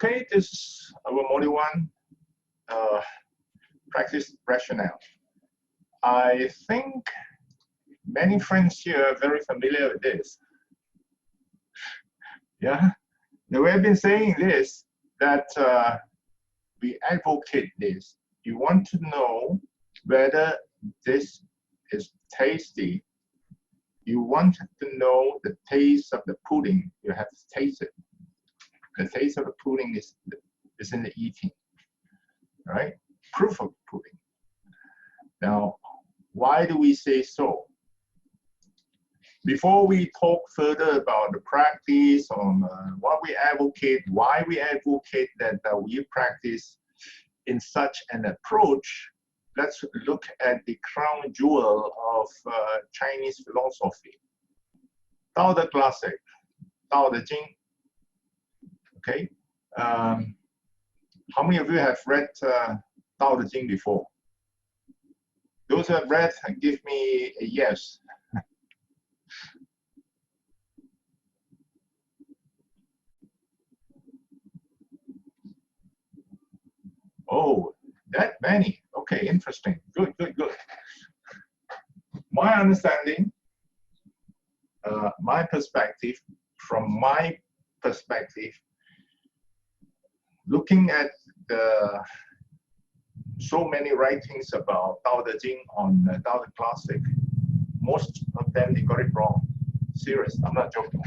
Okay, this is our module 1, practice rationale. I think many friends here are very familiar with this. Yeah, the way I've been saying this, that we advocate this. You want to know whether this is tasty. You want to know the taste of the pudding. You have to taste it. The taste of the pudding is in the eating, right? Proof of pudding. Now, why do we say so? Before we talk further about the practice, on what we advocate, why we advocate that we practice in such an approach, let's look at the crown jewel of Chinese philosophy. Tao Te Classic, Tao Te Ching. Okay, how many of you have read Tao Te Ching before? Those who have read, give me a yes. Oh, that many. Okay, interesting. Good, good, good. My understanding, my perspective, from my perspective, looking at the so many writings about Tao Te Ching on Tao Te Classic, most of them they got it wrong. Serious, I'm not joking.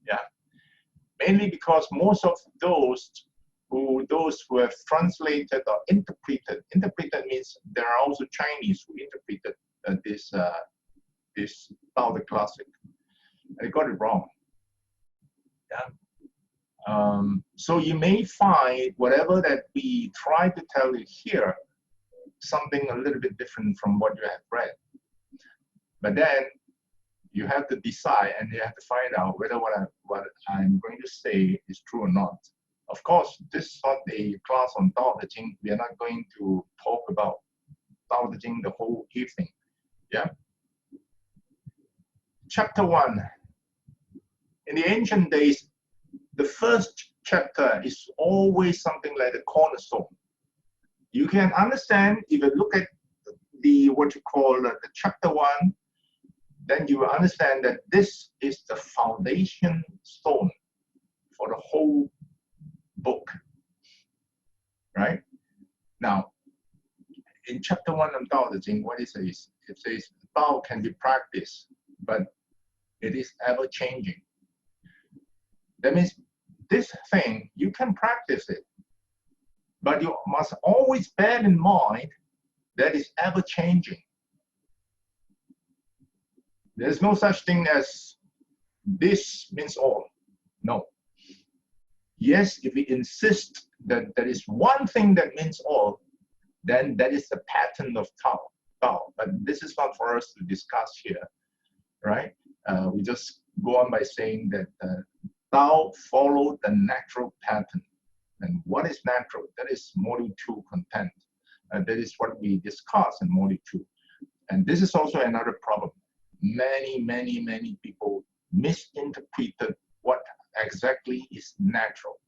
Yeah, mainly because most of those who have translated or interpreted means there are also Chinese who interpreted this Tao Te Classic. They got it wrong. Yeah. So you may find whatever that we try to tell you here, something a little bit different from what you have read. But then you have to decide and you have to find out whether what I'm going to say is true or not. Of course, this is not a class on Tao Te Ching. We are not going to talk about Tao Te Ching the whole evening. Yeah. Chapter 1. In the ancient days, the first chapter is always something like the cornerstone. You can understand if you look at what you call the chapter 1, then you will understand that this is the foundation stone for the whole book, right? Now, in chapter 1 of Tao Te Ching, what it says Tao can be practiced, but it is ever changing. That means this thing, you can practice it, but you must always bear in mind that it's ever changing. There's no such thing as this means all. No. Yes, if we insist that there is one thing that means all, then that is the pattern of Tao. But this is not for us to discuss here, right? We just go on by saying that Tao followed the natural pattern. And what is natural? That is module 2 content. That is what we discuss in module 2. And this is also another problem. Many people misinterpreted what exactly is natural.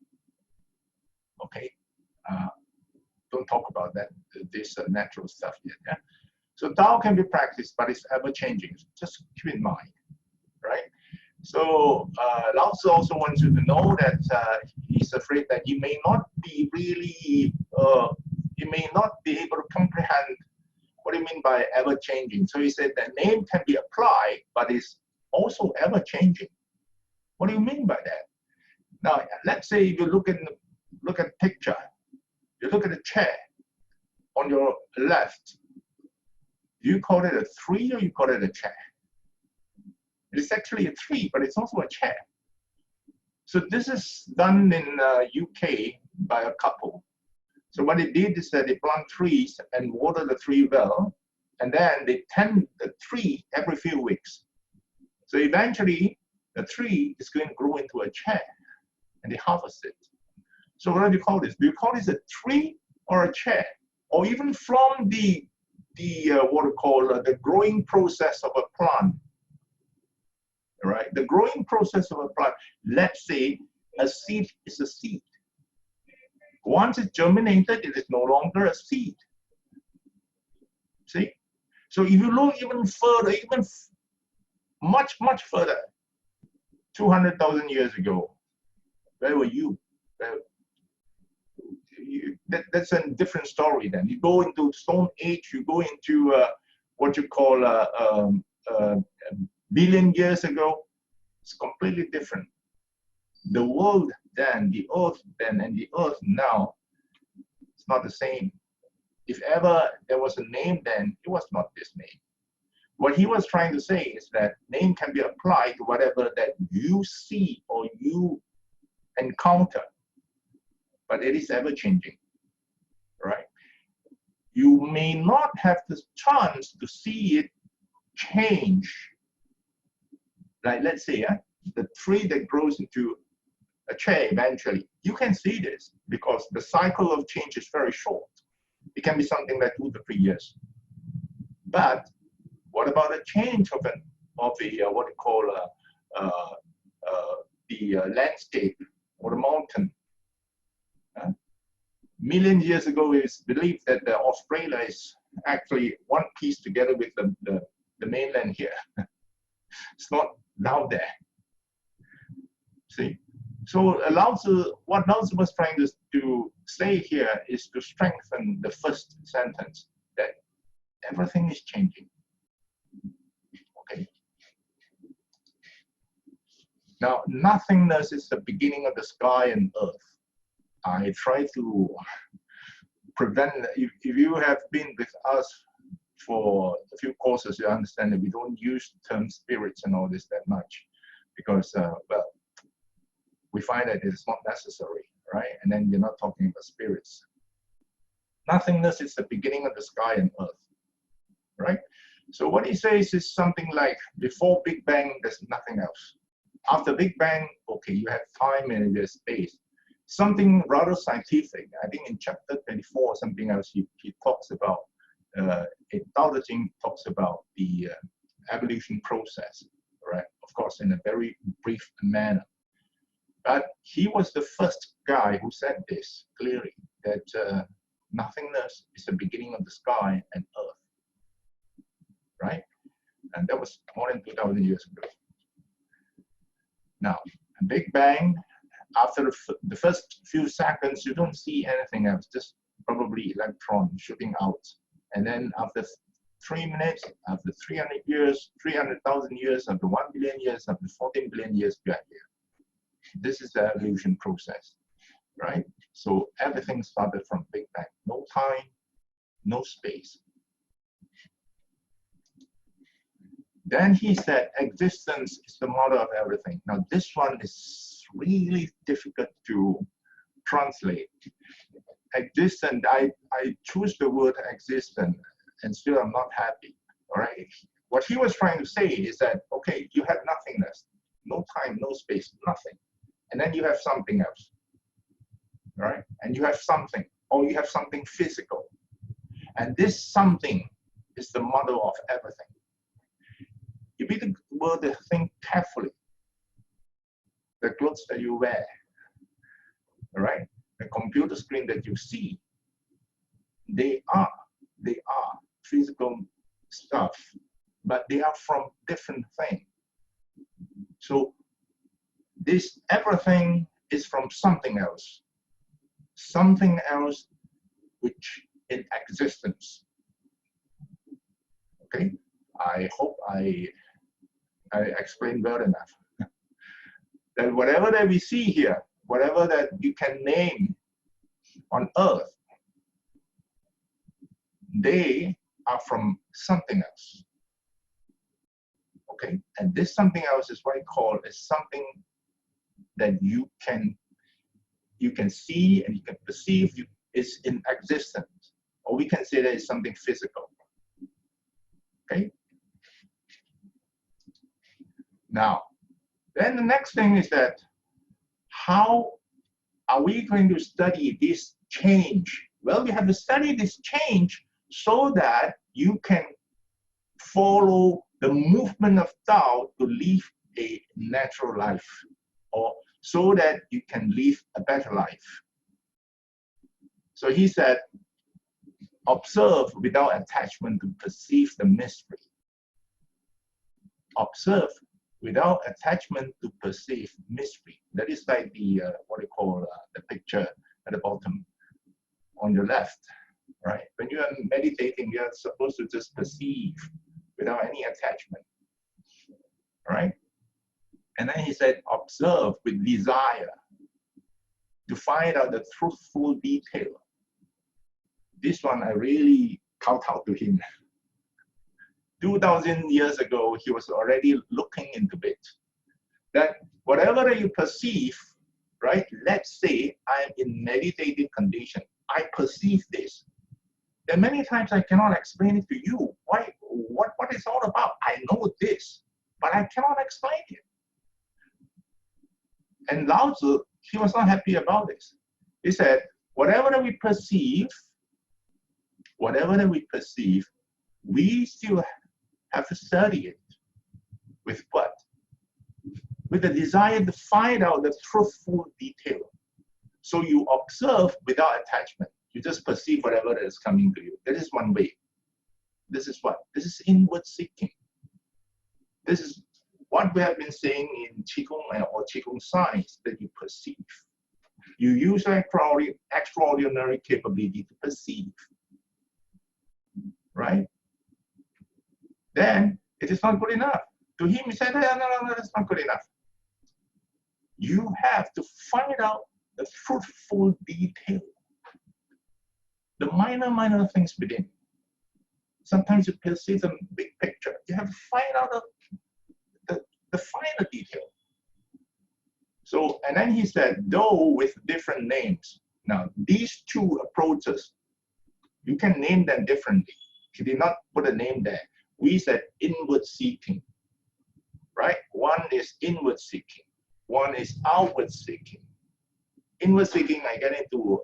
Okay, don't talk about that. This natural stuff yet. Yeah. So Tao can be practiced, but it's ever changing. Just keep in mind, right? So Lao Tzu also wants you to know that he's afraid that you may not be really, you may not be able to comprehend what do you mean by ever changing. So he said that name can be applied, but it's also ever changing. What do you mean by that? Now, let's say if you look at the picture, you look at the chair on your left. Do you call it a tree or you call it a chair? It's actually a tree, but it's also a chair. So this is done in UK by a couple. So what they did is that they plant trees and water the tree well, and then they tend the tree every few weeks. So eventually, the tree is going to grow into a chair, and they harvest it. So what do you call this? Do you call this a tree or a chair? Or even from the what we call the growing process of a plant, right? The growing process of a plant. Let's say A seed is a seed. Once it's germinated, it is no longer a seed. See? So if you look even further, even much, much further, 200,000 years ago, where were you? That's a different story then. You go into Stone Age, you go into what you call a billion years ago, it's completely different. The world then, the earth then, and the earth now, it's not the same. If ever there was a name then, it was not this name. What he was trying to say is that name can be applied to whatever that you see or you encounter, but it is ever changing, right? You may not have the chance to see it change. Like let's say the tree that grows into a chair eventually, you can see this because the cycle of change is very short. It can be something like 2 to 3 years. But what about a change of what you call the landscape or the mountain? Million years ago, it was believed that Australia is actually one piece together with the mainland here. It's not down there. See? So what Lao Tzu was trying to say here is to strengthen the first sentence, that everything is changing. Okay. Now, nothingness is the beginning of the sky and earth. I try to prevent, if you have been with us for a few courses, you understand that we don't use the term spirits and all this that much, because, well, we find that it's not necessary, right? And then you're not talking about spirits. Nothingness is the beginning of the sky and earth, right? So what he says is something like, before Big Bang, there's nothing else. After Big Bang, okay, you have time and there's space. Something rather scientific. I think in chapter 24 or something else, he talks about, Tao Te Ching talks about the evolution process, right? Of course, in a very brief manner. But he was the first guy who said this clearly, that nothingness is the beginning of the sky and earth, right? And that was more than 2,000 years ago. Now, Big Bang, after the first few seconds, you don't see anything else, just probably electrons shooting out. And then after 3 minutes, after 300 years, 300,000 years, after 1 billion years, after 14 billion years, we are here. This is the evolution process, right? So everything started from Big Bang. No time, no space. Then he said, existence is the mother of everything. Now this one is really difficult to translate. Existent, I choose the word existent, and still I'm not happy, all right? What he was trying to say is that, okay, you have nothingness, no time, no space, nothing. And then you have something else, right? And you have something, or you have something physical. And this something is the mother of everything. You be able to think carefully. The clothes that you wear, all right? The computer screen that you see, they are physical stuff, but they are from different things. So this everything is from something else which in existence. Okay, I hope I explained well enough. That whatever that we see here, whatever that you can name on earth, they are from something else. Okay, and this something else is what I call is something that you can see and you can perceive is in existence, or we can say that it's something physical. Okay. Now, then the next thing is that how are we going to study this change? Well, you have to study this change so that you can follow the movement of Tao to live a natural life, or so that you can live a better life. So he said, observe without attachment to perceive the mystery. Observe without attachment to perceive mystery. That is like the what they call the picture at the bottom on your left, right? When you are meditating, you are supposed to just perceive without any attachment, right? And then he said, observe with desire to find out the truthful detail. This one I really kowtow to him. 2,000 years ago, he was already looking into it. That whatever you perceive, right? Let's say I'm in meditative condition. I perceive this. Then many times I cannot explain it to you. Why? What it's all about? I know this, but I cannot explain it. And Lao Tzu, he was not happy about this. He said, whatever that we perceive, we still have to study it. With what? With the desire to find out the truthful detail. So you observe without attachment. You just perceive whatever that is coming to you. That is one way. This is what? This is inward seeking. This is what we have been saying in Qigong or Qigong science, that you perceive. You use extraordinary capability to perceive. Right? Then it is not good enough. To him, he said, no, that's not good enough. You have to find out the fruitful detail. The minor things within. Sometimes you perceive the big picture. You have to find out the finer detail. So, and then he said, though with different names. Now, these two approaches, you can name them differently. He did not put a name there. We said inward seeking, right? One is inward seeking. One is outward seeking. Inward seeking, I get into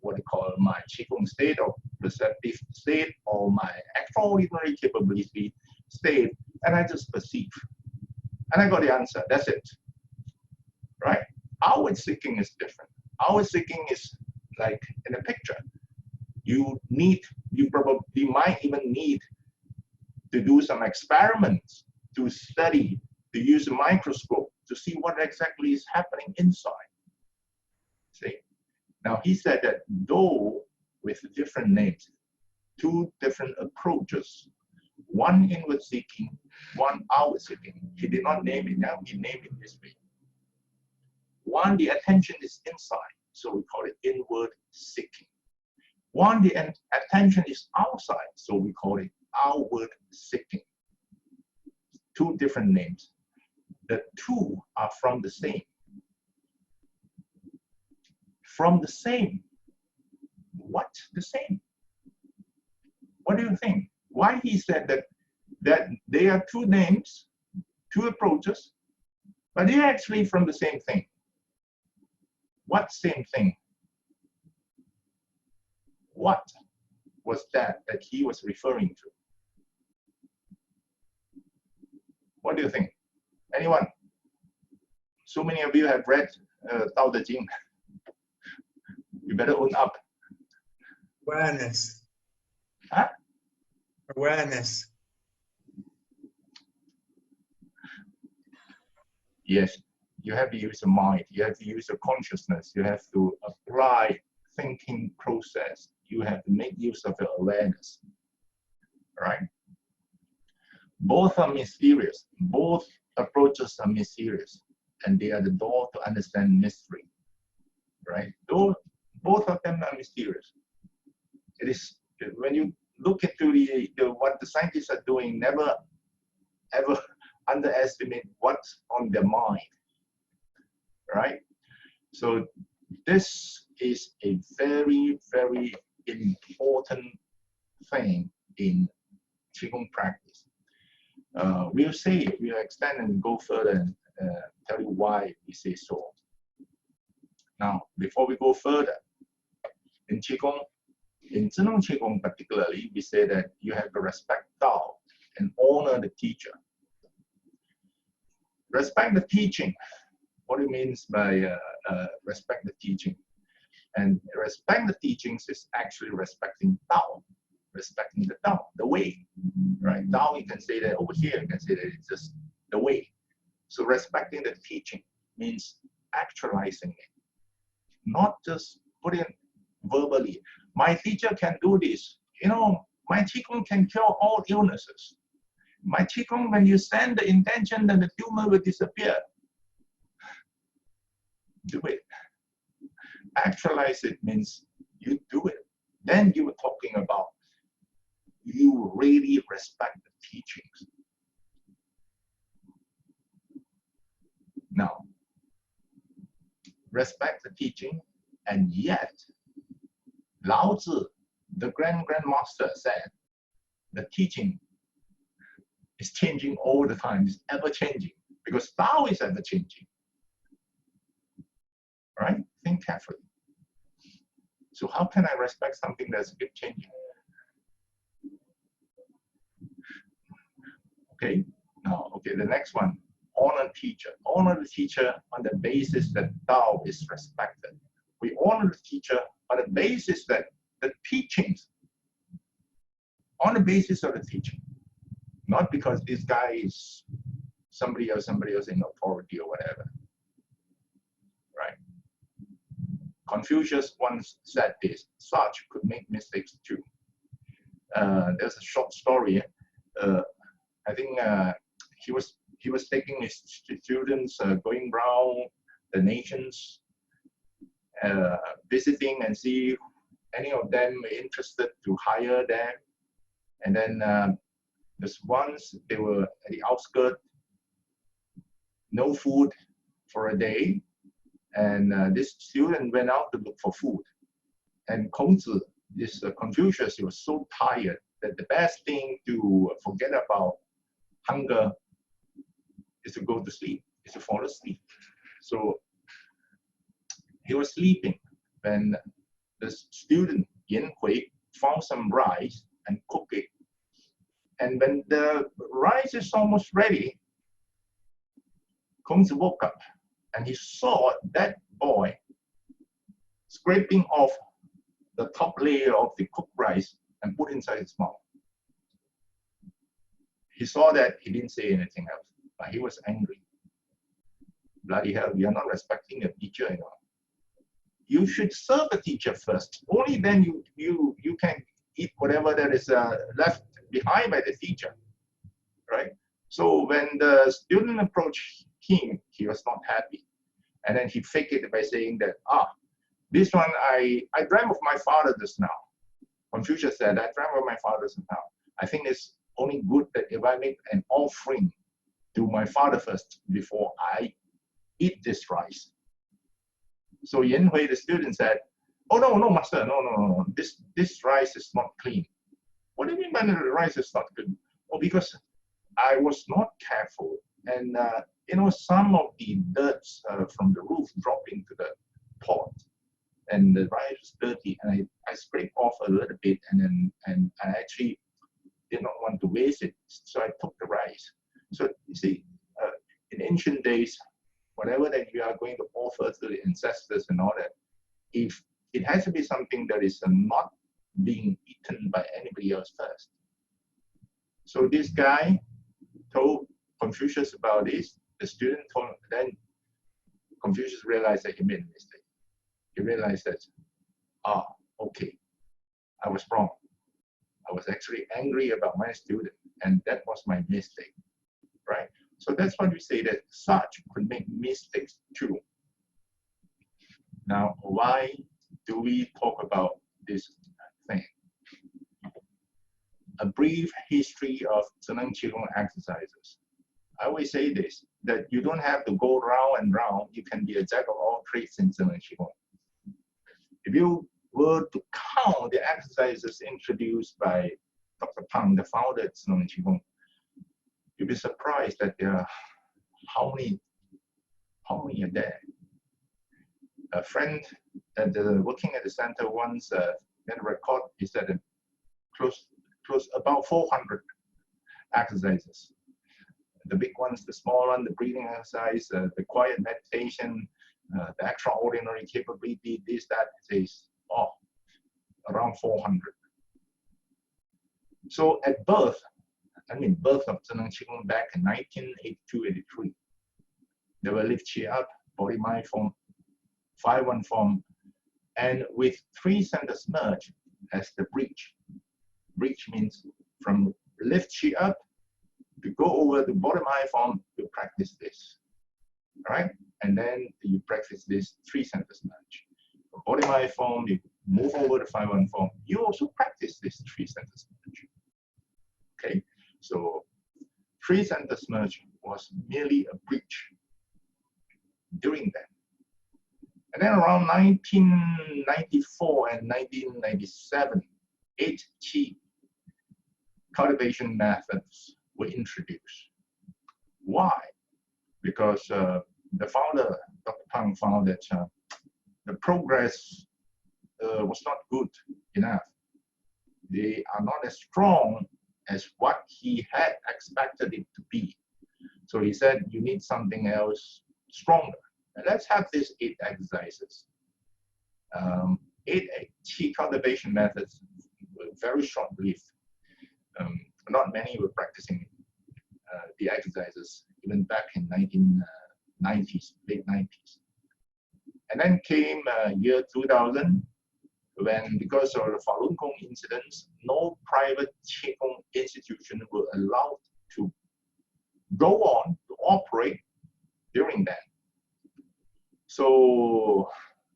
what I call my Qigong state or perceptive state or my extraordinary capability state, and I just perceive. And I got the answer, that's it, right? Outward seeking is different. Outward seeking is like in a picture. You probably might even need to do some experiments, to study, to use a microscope to see what exactly is happening inside. See? Now he said that though with different names, two different approaches, one inward seeking, one outward seeking. He did not name it now, he named it this way. One, the attention is inside, so we call it inward seeking. One, the attention is outside, so we call it outward seeking. Two different names. The two are from the same. From the same. What? The same? What do you think? Why he said that they are two names, two approaches, but they are actually from the same thing. What same thing? What was that he was referring to? What do you think? Anyone? So many of you have read Tao Te Ching. You better own up. Awareness. Huh? Awareness. Yes, you have to use the mind. You have to use the consciousness. You have to apply thinking process. You have to make use of your awareness. Right? Both are mysterious. Both approaches are mysterious, and they are the door to understand mystery. Right? Both of them are mysterious. It is when you look into what the scientists are doing, never ever underestimate what's on their mind. Right? So this is a very, very important thing in Qigong practice. We'll extend and go further and tell you why we say so. Now, before we go further, in Qigong, in Zhenong Qigong particularly, we say that you have to respect Tao and honor the teacher. Respect the teaching what it means by respect the teaching. And respect the teachings is actually respecting Tao, respecting the Tao, the way, right? Tao, you can say that over here, you can say that it's just the way. So respecting the teaching means actualizing it, not just putting it verbally. My teacher can do this. You know, my Qigong can cure all illnesses. My Qigong, when you send the intention, then the tumor will disappear. Do it. Actualize it means you do it. Then you were talking about you really respect the teachings. Now, respect the teaching, and yet Lao Tzu, the grandmaster, said the teaching is changing all the time, it's ever changing, because Tao is ever changing. Right? Think carefully. So how can I respect something that's keep changing? Okay. Now, okay, the next one. Honor teacher. Honor the teacher on the basis that Tao is respected. We honor the teacher on the basis that the teachings, on the basis of the teaching, not because this guy is somebody else in authority or whatever. Right? Confucius once said this: such could make mistakes too. There's a short story. I think he was taking his students going around the nations, visiting and see any of them interested to hire them. And then this once they were at the outskirts, no food for a day, and this student went out to look for food. And Kongzi, this Confucius, he was so tired that the best thing to forget about hunger is to go to sleep, is to fall asleep. So he was sleeping when the student Yan Hui found some rice and cooked it. And when the rice is almost ready, Kongzi woke up and he saw that boy scraping off the top layer of the cooked rice and put inside his mouth. He saw that, he didn't say anything else, but he was angry. Bloody hell, you are not respecting your teacher, you know. You should serve the teacher first. Only then you can eat whatever that is left behind by the teacher, right? So when the student approached him, he was not happy. And then he faked it by saying that, this one, I dreamt of my father just now. Confucius said, I dreamt of my father just now. I think it's only good that if I make an offering to my father first before I eat this rice. So Yan Hui, the student, said, oh, no, master, no. This rice is not clean. What do you mean by the rice is not good? Oh, because I was not careful. And, some of the dirt from the roof dropped into the pot. And the rice was dirty. And I scraped off a little bit. And I actually did not want to waste it. So I took the rice. So you see, in ancient days, whatever that you are going to offer to the ancestors and all that, if it has to be something that is not being eaten by anybody else first. So this guy told Confucius about this. The student told him, then Confucius realized that he made a mistake. He realized that, okay, I was wrong. I was actually angry about my student, and that was my mistake, right? So that's why we say that such could make mistakes too. Now, why do we talk about this thing? A brief history of Zheneng Qigong exercises. I always say this, that you don't have to go round and round. You can be a jack of all trades in Zheneng Qigong. If you were to count the exercises introduced by Dr. Pang, the founder of Zheneng Qigong, you'll be surprised that there are how many are there. A friend that working at the center once made a record. He said close about 400 exercises. the big ones, the small one, the breathing exercise, the quiet meditation, the extraordinary capability, this, that, it says, oh, around 400. So at birth, birth of Zheneng Qigong back in 1982-83, they were lift chi up, body mind form, 5-1 form, and with 3 centers merge as the bridge. Bridge means from lift chi up to go over the body mind form, you practice this. All right? And then you practice this 3 centers merge. From body mind form, you move over the 5-1 form. You also practice this 3 centers merge. Okay? So 3 centers merge was merely a bridge during that. And then around 1994 and 1997, 8 Qi cultivation methods were introduced. Why? Because the founder, Dr. Pang, found that the progress was not good enough. They are not as strong as what he had expected it to be. So he said, you need something else stronger. And let's have these 8 exercises. 8 Qi cultivation methods were very short-lived. Not many were practicing the exercises, even back in 1990s, late 90s. And then came year 2000, when, because of the Falun Gong incidents, no private Qigong institution were allowed to go on to operate during that. So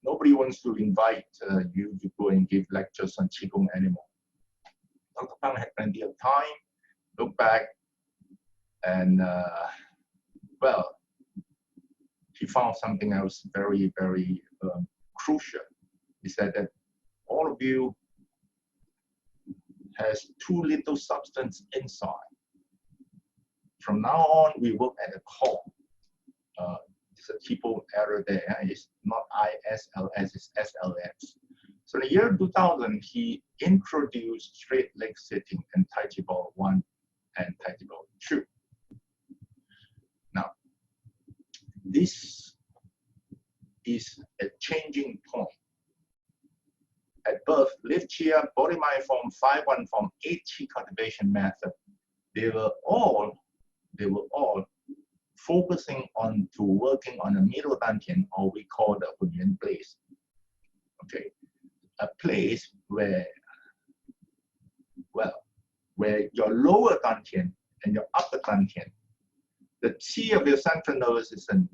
nobody wants to invite you to go and give lectures on Qigong anymore. Dr. Pang had plenty of time, look back, and well, he found something else very, very crucial. He said that all of you has too little substance inside. From now on, we work at the core. It's a typo error there. It's not ISLS, it's SLS. So in the year 2000, he introduced straight leg sitting and Tai Chi Ball 1 and Tai Chi Ball 2. Now, this is a changing point. At birth, lift chi up, body mind form, 5-1 form, 8 Qi cultivation method, they were all focusing on to working on a middle dantian, or we call the Hunyuan place. Okay, a place where, well, where your lower dantian and your upper dantian, the qi of your central nervous system,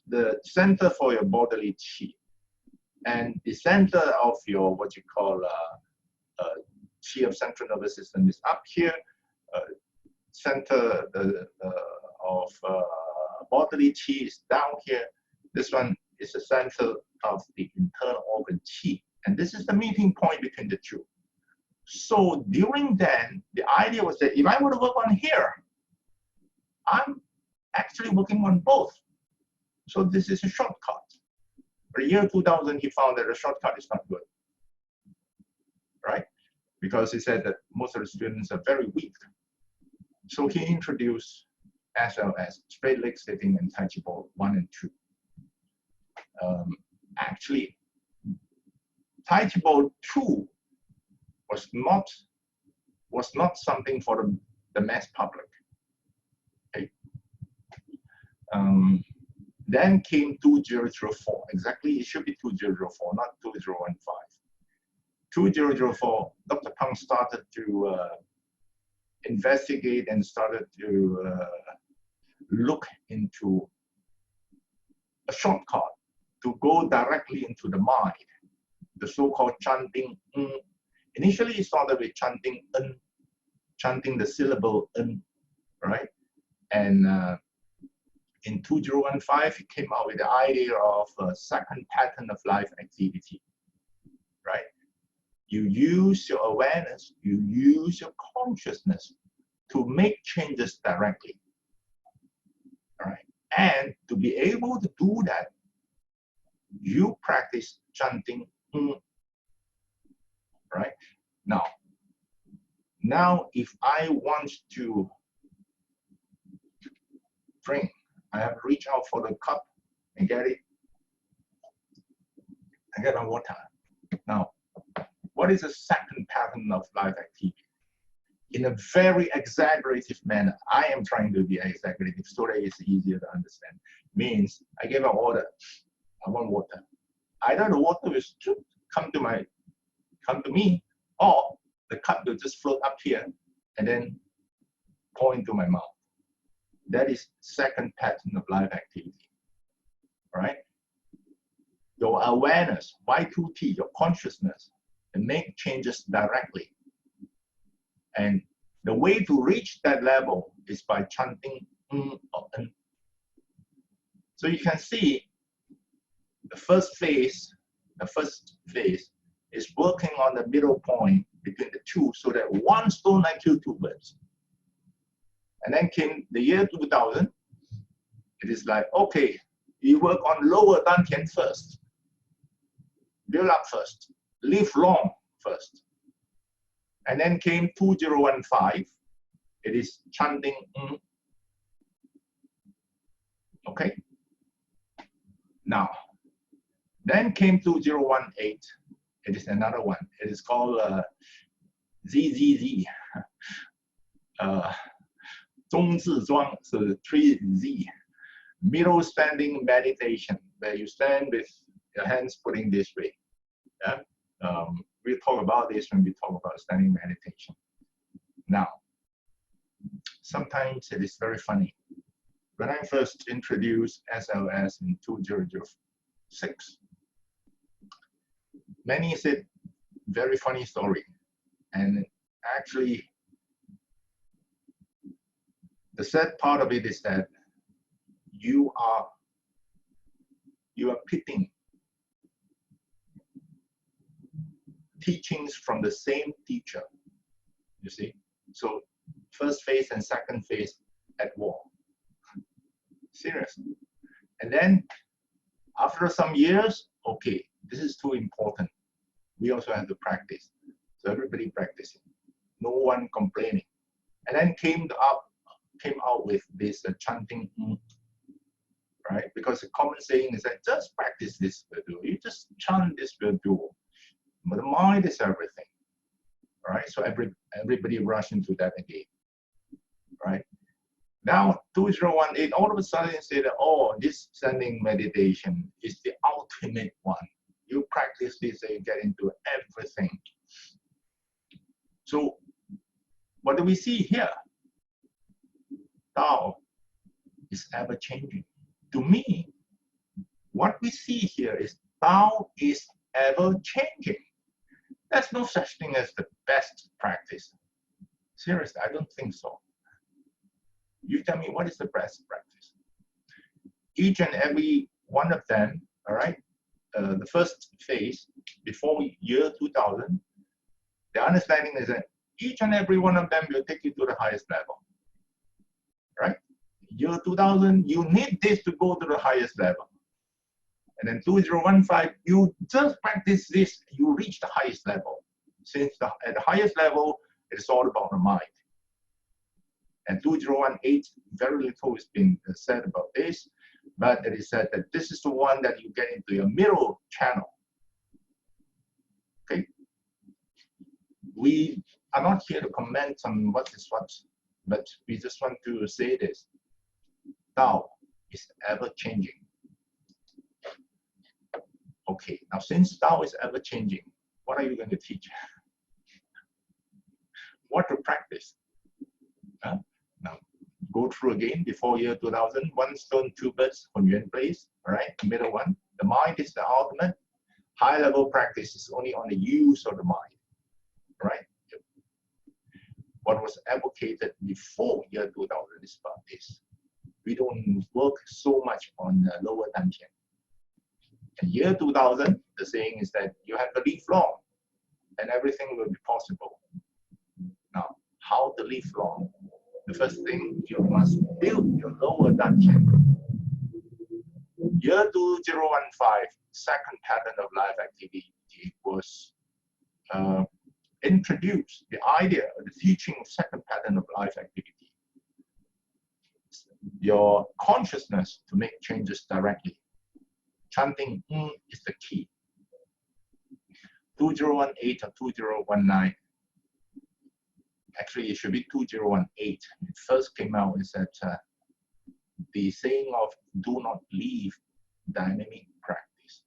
the center for your bodily qi, and the center of your what you call qi of central nervous system is up here. Center of bodily qi is down here. This one is the center of the internal organ qi, and this is the meeting point between the two. So during then, the idea was that if I were to work on here, I'm actually working on both. So this is a shortcut. But in the year 2000, he found that a shortcut is not good, right? Because he said that most of the students are very weak. So he introduced SLS, straight leg sitting, and Tai Chi Ball 1 and 2. Actually, Tai Chi Ball 2 was not something for the mass public. Okay. Then came 2004. Exactly, it should be 2004, not 2015. 2004, Dr. Pang started to investigate and started to look into a shortcut to go directly into the mind, the so-called chanting. Initially, it started with chanting chanting the syllable right? And in 2015, he came out with the idea of a second pattern of life activity, right? You use your awareness, you use your consciousness to make changes directly, all right? And to be able to do that, you practice chanting, right? Now, if I want to drink. I have to reach out for the cup and get it. I get my water. Now, what is the second pattern of life activity? In a very exaggerative manner, I am trying to be exaggerative so that it's easier to understand. Means I give an order, I want water. Either the water will come to me, or the cup will just float up here and then pour into my mouth. That is second pattern of life activity, right? Your awareness, Y2T, your consciousness, and make changes directly. And the way to reach that level is by chanting or N. So you can see the first phase is working on the middle point between the two so that one stone can kill two birds. And then came the year 2000. It is like, okay, you work on lower dantian first. Build up first. Live long first. And then came 2015. It is chanting. Okay. Now, then came 2018. It is another one. It is called ZZZ. 中自装 so 3Z. Middle standing meditation, where you stand with your hands putting this way. Yeah? We'll talk about this when we talk about standing meditation. Now, sometimes it is very funny. When I first introduced SLS in 2006, many said, very funny story. And actually, the sad part of it is that you are pitting teachings from the same teacher, you see. So first phase and second phase at war. Seriously. And then after some years, okay, this is too important. We also have to practice. So everybody practicing. No one complaining. And then came out with this chanting, right? Because the common saying is that just practice this will do. You just chant this will do. But the mind is everything, right? So everybody rush into that again, right? Now 2018, all of a sudden say that, oh, this standing meditation is the ultimate one. You practice this and you get into everything. So what do we see here? Tao is ever changing. To me, what we see here is Tao is ever changing. There's no such thing as the best practice. Seriously, I don't think so. You tell me, what is the best practice? Each and every one of them, all right, the first phase, before year 2000, the understanding is that each and every one of them will take you to the highest level, right? Year 2000, you need this to go to the highest level. And then 2015, you just practice this, you reach the highest level. Since at the highest level, it's all about the mind. And 2018, very little has been said about this, but it is said that this is the one that you get into your middle channel. Okay? We are not here to comment on what is what, but we just want to say this. Tao is ever changing. Okay, now since Tao is ever changing, what are you going to teach? What to practice? Now, go through again before year 2000, one stone, two birds, Hunyuan place, all right, middle one. The mind is the ultimate. High level practice is only on the use of the mind, right? What was advocated before year 2000 is about this. We don't work so much on lower dantian. In year 2000, the saying is that you have to live long and everything will be possible. Now, how to live long? The first thing, you must build your lower dantian. Year 2015, second pattern of life activity was introduced, the idea, the teaching of second pattern of life activity. your consciousness to make changes directly. Chanting is the key. 2018 or 2019. Actually, it should be 2018. It first came out is that the saying of do not leave dynamic practice.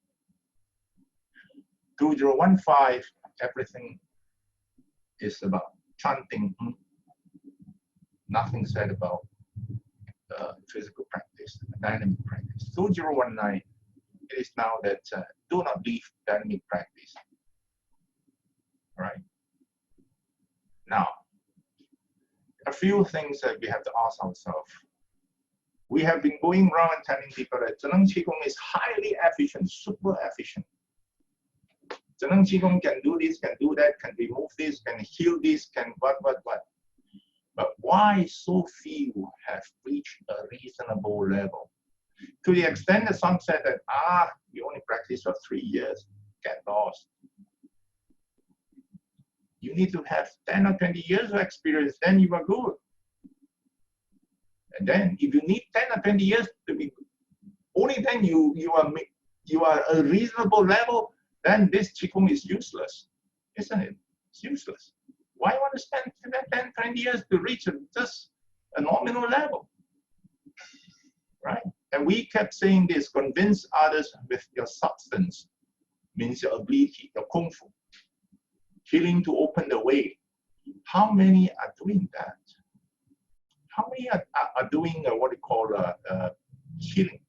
2015, everything is about chanting. Nothing said about physical practice, dynamic practice. 2019, it is now that do not leave dynamic practice. All right. Now, a few things that we have to ask ourselves. We have been going around and telling people that Zheneng Qigong is highly efficient, super efficient. Zheneng Qigong can do this, can do that, can remove this, can heal this, can what. But why so few have reached a reasonable level? To the extent that some said that, you only practice for 3 years, get lost. You need to have 10 or 20 years of experience, then you are good. And then if you need 10 or 20 years to be, only then you are a reasonable level, then this Qigong is useless, isn't it? It's useless. Why want to spend 10, 20 years to reach just a nominal level, right? And we kept saying this, convince others with your substance, means your ability, your kung fu. Healing to open the way. How many are doing that? How many are doing what we call healing?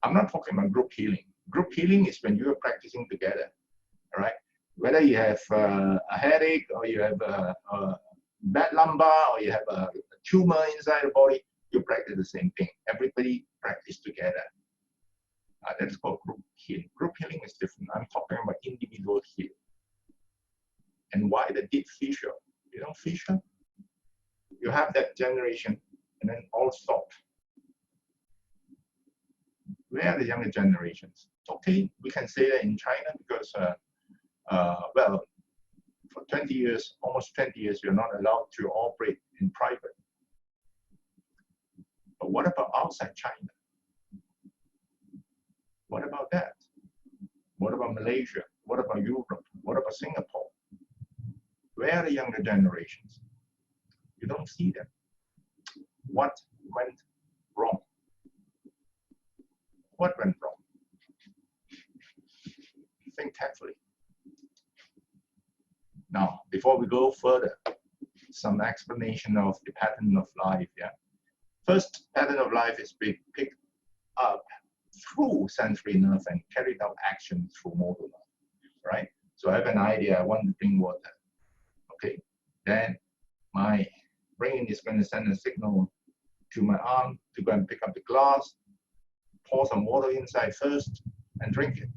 I'm not talking about group healing. Group healing is when you are practicing together, all right? Whether you have a headache or you have a bad lumbar or you have a tumor inside the body, you practice the same thing. Everybody practice together. That's called group healing. Group healing is different. I'm talking about individual healing. And why the deep fissure? You know, fissure? You have that generation and then all stop. Where are the younger generations? Okay, we can say that in China because, well, for 20 years, almost 20 years, you're not allowed to operate in private. But what about outside China? What about that? What about Malaysia? What about Europe? What about Singapore? Where are the younger generations? You don't see them. What went wrong? What went wrong? Think carefully. Now, before we go further, some explanation of the pattern of life. Yeah. First, pattern of life is picked up through sensory nerve and carried out action through motor nerve. Right. So I have an idea. I want to drink water. Okay, then my brain is going to send a signal to my arm to go and pick up the glass, pour some water inside first, and drink it.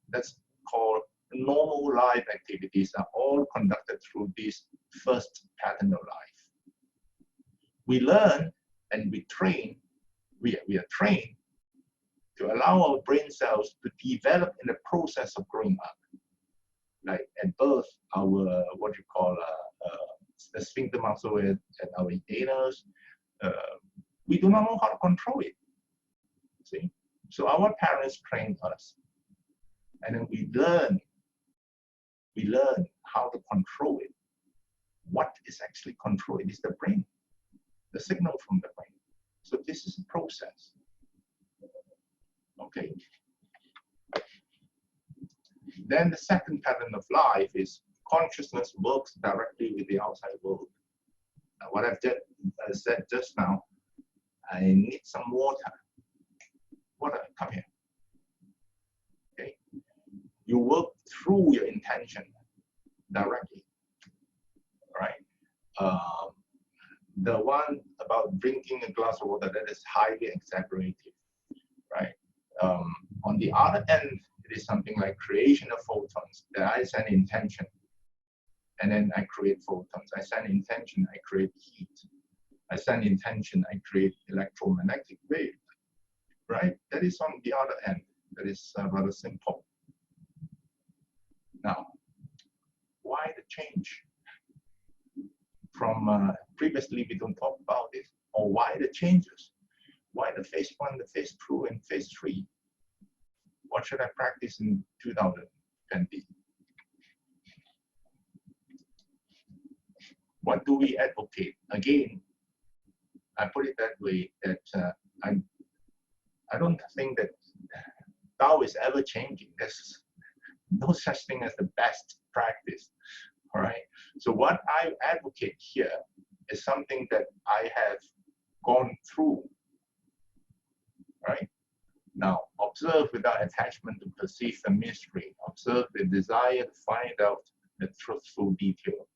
That's called normal life activities are all conducted through this first pattern of life. We learn and we train, we are trained to allow our brain cells to develop in the process of growing up. Like at birth, our what you call the sphincter muscle at our anus, we do not know how to control it. See, so our parents trained us, and then we learn how to control it. What is actually controlling it is the brain, the signal from the brain. So this is a process. Okay. Then the second pattern of life is consciousness works directly with the outside world. Now, what I've just said just now, I need some water. Water, come here. Okay. You work through your intention directly. Right. The one about drinking a glass of water, that is highly exaggerated. Right. On the other end, it is something like creation of photons that I send intention, and then I create photons. I send intention, I create heat. I send intention, I create electromagnetic wave. Right? That is on the other end. That is rather simple. Now, why the change from previously we don't talk about it, or why the changes, why the phase 1, the phase 2, and phase 3. What should I practice in 2020? What do we advocate? Again, I put it that way, that I don't think that Tao is ever changing. There's no such thing as the best practice, all right? So what I advocate here is something that I have gone through, right? Now, observe without attachment to perceive the mystery. Observe the desire to find out the truthful detail.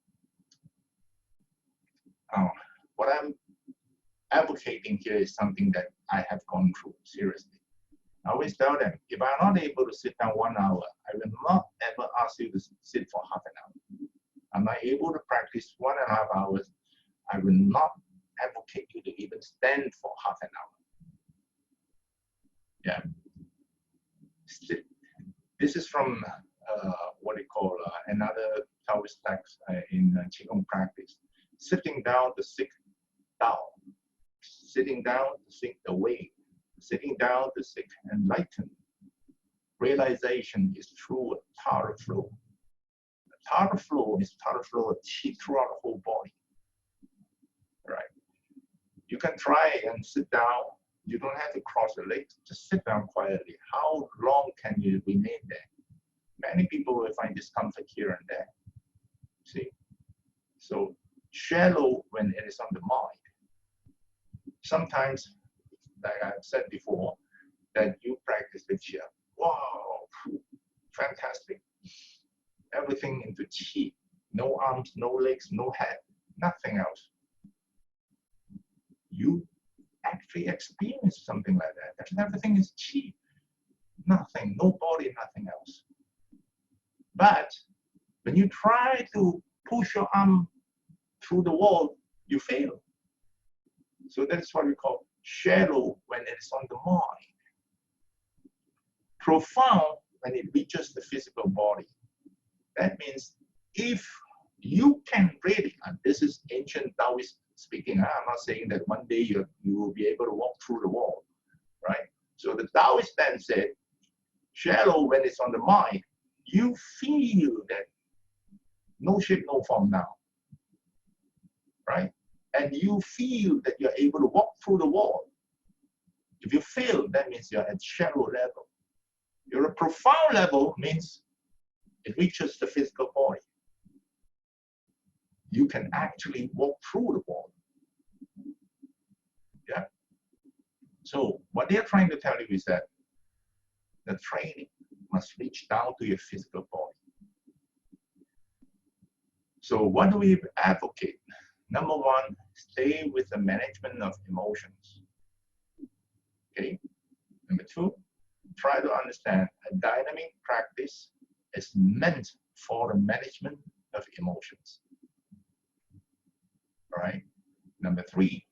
What I'm advocating here is something that I have gone through, seriously. I always tell them, if I'm not able to sit down 1 hour, I will not ever ask you to sit for half an hour. I'm not able to practice 1.5 hours, I will not advocate you to even stand for half an hour. Yeah. This is from what they call another Taoist text in Qigong practice. Sitting down to seek Tao. Sitting down to seek the way. Sitting down to seek enlightenment. Realization is through a Tara flow. The Tara flow is Tara flow of Qi throughout the whole body. Right? You can try and sit down. You don't have to cross your legs. Just sit down quietly. How long can you remain there? Many people will find discomfort here and there. See? So shallow when it is on the mind. Sometimes, like I've said before, that you practice the Qi. Wow, fantastic. Everything into Qi. No arms, no legs, no head, nothing else. You actually experience something like that. Everything is Qi. Nothing, no body, nothing else. But when you try to push your arm through the wall, you fail. So that's what we call shallow when it is on the mind. Profound when it reaches the physical body. That means if you can really, and this is ancient Taoist speaking, I'm not saying that one day you will be able to walk through the wall, right? So the Taoist then said, shallow when it's on the mind, you feel that no shape, no form now, right? And you feel that you're able to walk through the wall. If you fail, that means you're at shallow level. You're at profound level means it reaches the physical body. You can actually walk through the wall. Yeah. So what they're trying to tell you is that the training must reach down to your physical body. So what do we advocate? Number one, stay with the management of emotions. Okay. Number two, try to understand a dynamic practice is meant for the management of emotions. All right. Number three,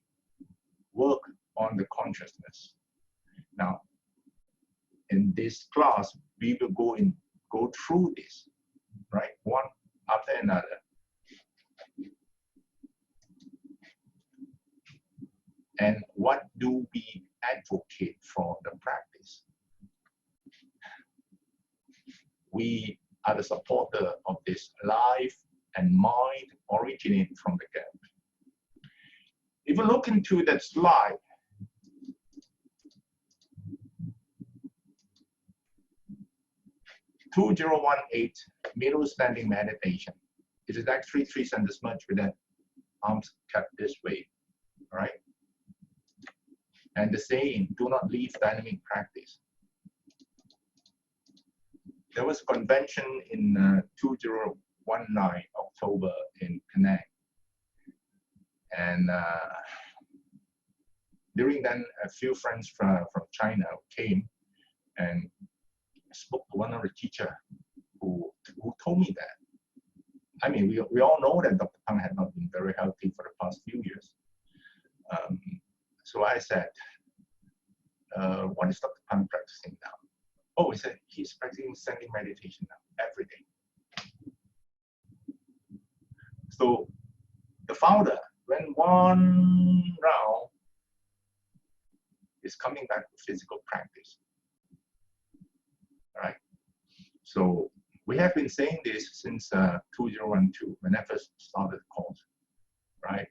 work on the consciousness. Now, in this class, we will go through this, right? One after another. And what do we advocate for the practice? We are the supporter of this life and mind originating from the gap. If you look into that slide, (2018) middle standing meditation. It is actually 3 centers merged with the arms kept this way, all right? And the saying, do not leave dynamic practice. There was a convention in 2019, October in Penang. And during then, a few friends from China came and spoke to one of the teachers who told me that. I mean, we all know that Dr. Pang had not been very healthy for the past few years. So I said, what is Dr. Pang practicing now? Oh, he said he's practicing standing meditation now, every day. So the founder, when one round is coming back to physical practice. All right. So we have been saying this since 2012 when I first started the course. Right.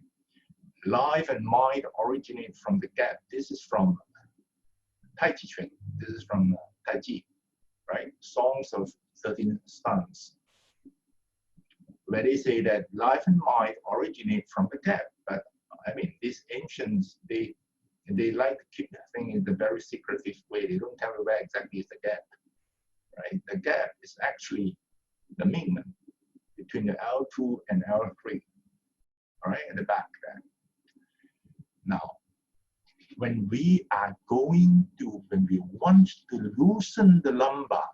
Life and mind originate from the gap. This is from Tai Chi Chuan. This is from Tai Chi, right? Songs of 13 Stuns, where they say that life and mind originate from the gap. But I mean, these ancients, they like to keep the thing in the very secretive way. They don't tell you where exactly is the gap, right? The gap is actually the Mingmen between the L2 and L3, all right, at the back there. Now, when we want to loosen the lumbar,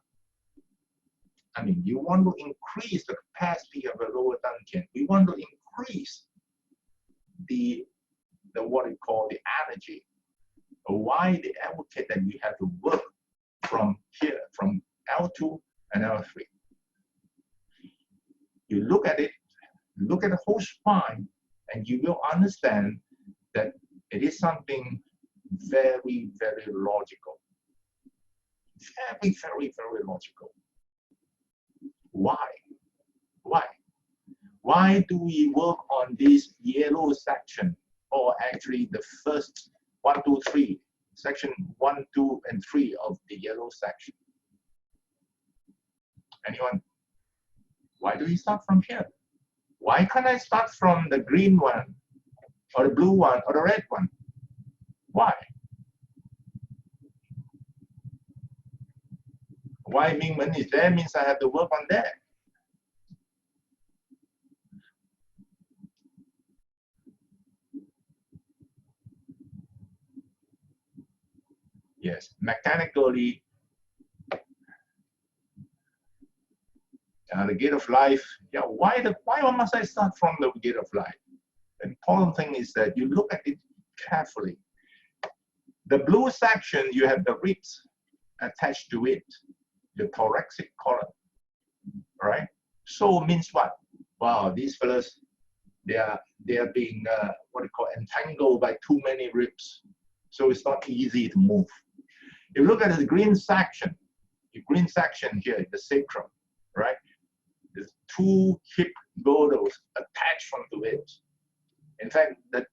I mean, you want to increase the capacity of the lower dantian. We want to increase the what we call the energy. Why they advocate that you have to work from here, from L2 and L3. You look at it, look at the whole spine, and you will understand that it is something very, very logical. Very, very, very logical. Why? Why? Why do we work on this yellow section, or actually the first 1, 2, 3, section 1, 2, and 3 of the yellow section? Anyone? Why do we start from here? Why can't I start from the green one, or the blue one, or the red one? Why? Why Mingmen is there means I have to work on that. Yes, mechanically, the gate of life. Yeah, why must I start from the gate of life? The important thing is that you look at it carefully. The blue section, you have the ribs attached to it, the thoracic column, right? So means what? Wow, these fellas, they are being what you call entangled by too many ribs, so it's not easy to move. If you look at the green section here, the sacrum, right? There's 2 hip girdles attached onto it. In fact, the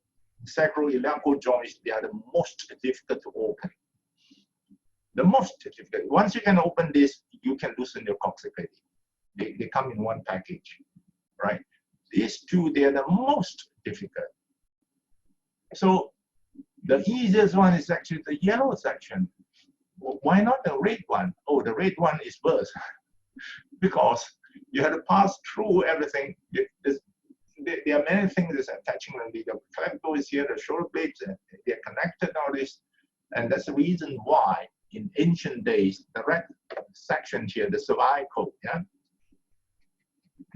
sacroiliacal joints, they are the most difficult to open. The most difficult. Once you can open this, you can loosen your coccyx. They come in one package, right? These 2, they are the most difficult. So the easiest one is actually the yellow section. Why not the red one? Oh, the red one is worse because you have to pass through everything. There are many things that's attaching them. The clavicle is here, the shoulder blades, they're connected, all this. And that's the reason why in ancient days, the red section here, the cervical, yeah,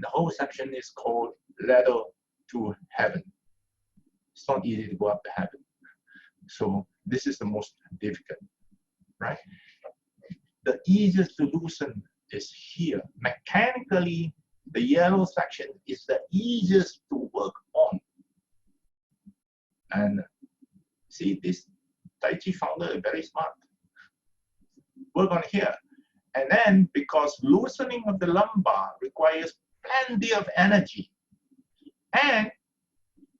the whole section is called ladder to heaven. It's not easy to go up to heaven. So this is the most difficult, right? The easiest to loosen is here. Mechanically, the yellow section is the easiest to work on. And see, this Tai Chi founder is very smart. Work on here. And then, because loosening of the lumbar requires plenty of energy. And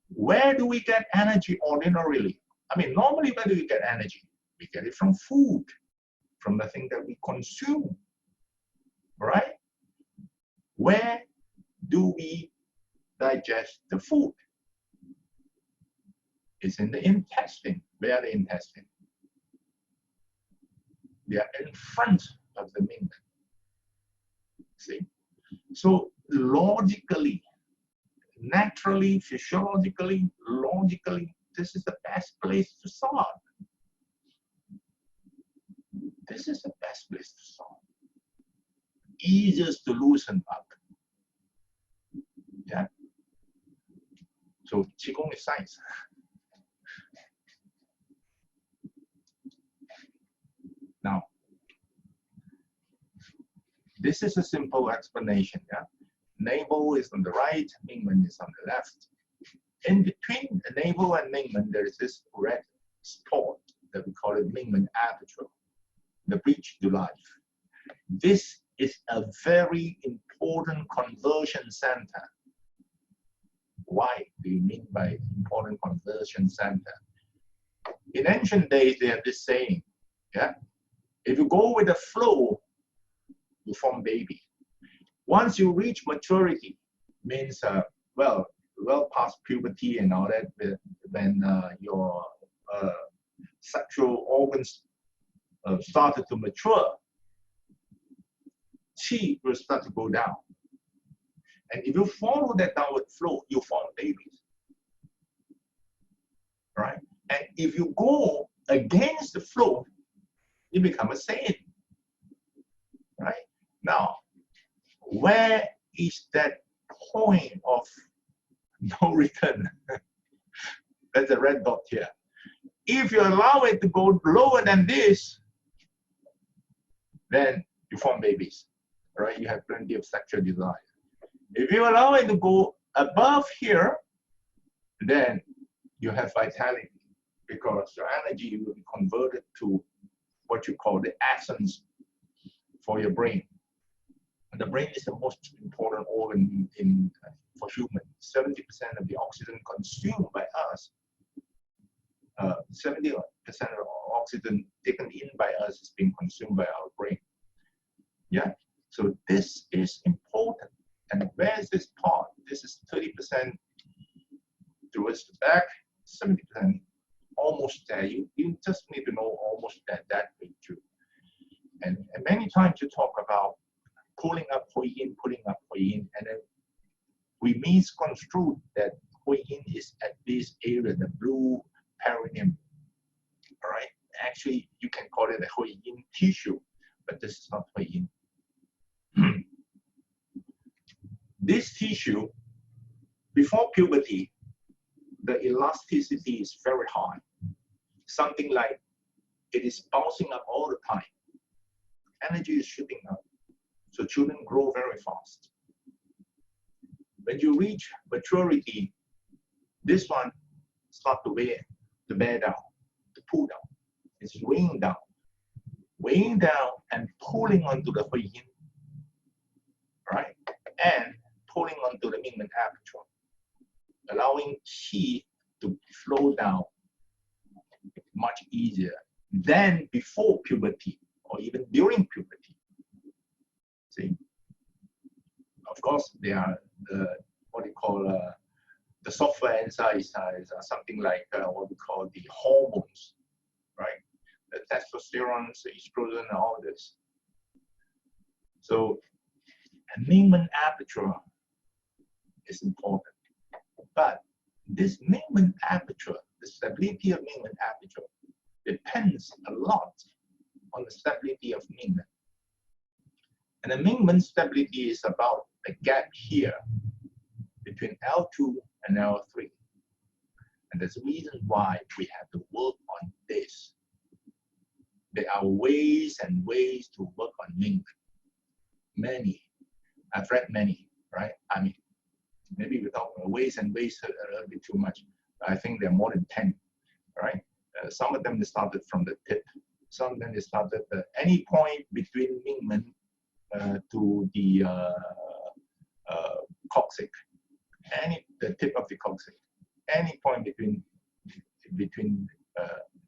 where do we get energy ordinarily? I mean, normally, where do we get energy? We get it from food, from the thing that we consume, right? Where do we digest the food? It's in the intestine. Where are the intestine? They are in front of the Ming. See? So logically, naturally, physiologically, logically, this is the best place to start. This is the best place to start. Easiest to loosen up. Yeah. So Qigong is science. Now, this is a simple explanation. Yeah. Navel is on the right, Mingmen is on the left. In between the navel and Mingmen, there is this red spot that we call it Mingmen aperture, the bridge to life. This is a very important conversion center. Why do you mean by important conversion center? In ancient days, they have this saying, yeah, if you go with the flow, you form baby. Once you reach maturity, means well past puberty and all that, when your sexual organs started to mature, qi will start to go down. And if you follow that downward flow, you form babies, right? And if you go against the flow, you become a saint, right? Now, where is that point of no return? That's a red dot here. If you allow it to go lower than this, then you form babies, right? You have plenty of sexual desire. If you allow it to go above here, then you have vitality, because your energy will be converted to what you call the essence for your brain. And the brain is the most important organ for humans. 70% of the oxygen consumed by us, 70% of oxygen taken in by us is being consumed by our brain. Yeah, so this is important. And where is this part? This is 30% towards the back, 70% almost there. You just need to know almost that way too. And many times you talk about pulling up Hui Yin, and then we misconstrue that Hui Yin is at this area, the blue perineum. All right. Actually, you can call it a Hui Yin tissue, but this is not Hui Yin. This tissue, before puberty, the elasticity is very high. Something like it is bouncing up all the time. Energy is shooting up. So children grow very fast. When you reach maturity, this one starts to bear down, to pull down. It's weighing down and pulling onto the Hui Yin, right? And pulling onto the Mingmen aperture, allowing qi to flow down much easier than before puberty or even during puberty. See, of course, there are what you call the software inside is something like what we call the hormones, right? The testosterone, the estrogen, and all this. So, a Mingmen aperture is important, but this Mingmen aperture, the stability of Mingmen aperture, depends a lot on the stability of Mingmen. And the Mingmen stability is about a gap here between L2 and L3. And there's a reason why we have to work on this. There are ways and ways to work on Mingmen. Many. I've read many, right? I mean, maybe without ways and ways a little bit too much. I think there are more than 10, right? Some of them they started from the tip. Some of them they started at any point between Mingmen to the coccyx, the tip of the coccyx, any point between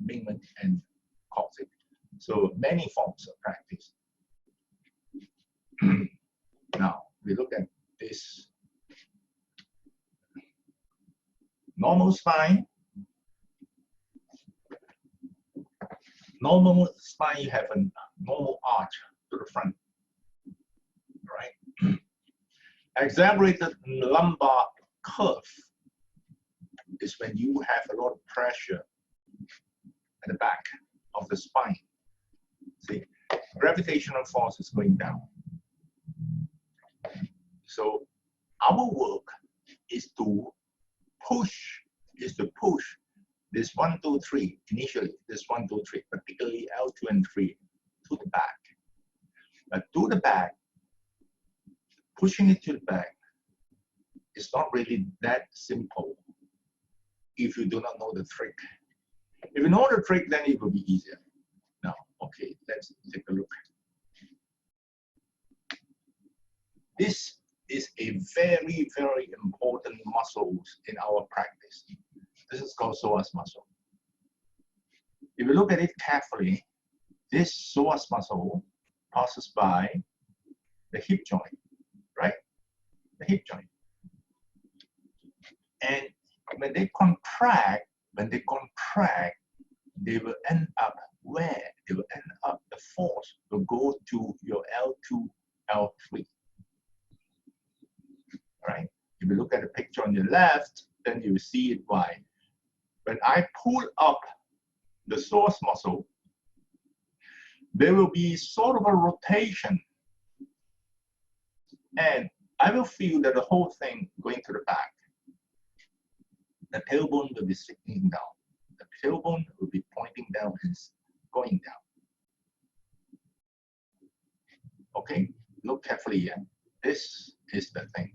Mingmen and coccyx. So many forms of practice. Now we look at this normal spine. Normal spine, you have a normal arch to the front, right? Exaggerated lumbar curve is when you have a lot of pressure at the back of the spine. See, gravitational force is going down. So our work is to push this 1, 2, 3, initially this 1, 2, 3, particularly L2 and 3, to the back. But to the back, pushing it to the back is not really that simple. if you do not know the trick. If you know the trick, then it will be easier. Now, okay, let's take a look. This is a very, very important muscle in our practice. This is called psoas muscle. If you look at it carefully, this psoas muscle passes by the hip joint, right? The hip joint. And when they contract, they will end up where? They will end up, the force will go to your L2, L3. Right? If you look at the picture on the left, then you will see it why. When I pull up the psoas muscle, there will be sort of a rotation. And I will feel that the whole thing going to the back. The tailbone will be sitting down. The tailbone will be pointing down and going down. Okay, look carefully here. This is the thing.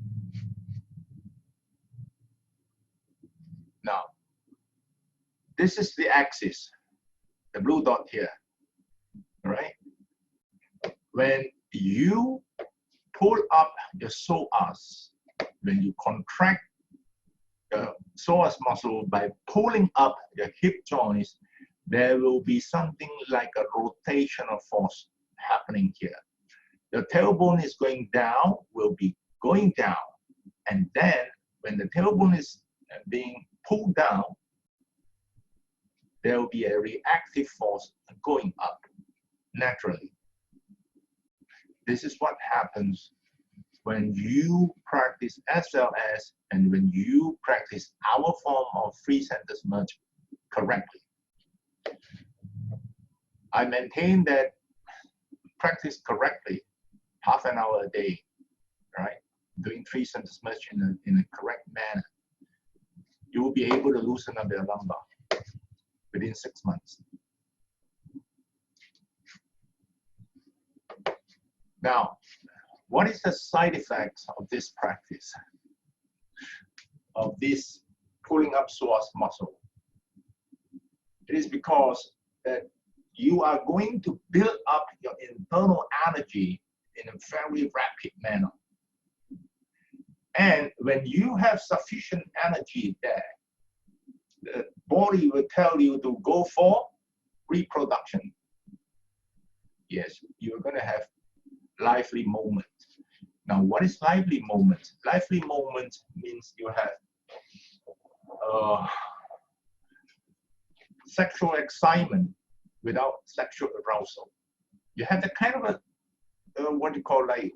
Now, this is the axis, the blue dot here, all right? When you pull up your psoas, when you contract the psoas muscle by pulling up your hip joints, there will be something like a rotational force happening here. The tailbone is going down, will be going down. And then when the tailbone is being pulled down, there will be a reactive force going up naturally. This is what happens when you practice SLS and when you practice our form of free center merge correctly. I maintain that practice correctly, half an hour a day, right? Doing free center merge in a correct manner. You will be able to loosen up your lumbar within 6 months. Now, what is the side effects of this practice, of this pulling up psoas muscle? It is because that you are going to build up your internal energy in a very rapid manner. And when you have sufficient energy there, the body will tell you to go for reproduction. Yes, you're going to have lively moment. Now, what is lively moment? Lively moment means you have sexual excitement without sexual arousal. You have the kind of a what they call in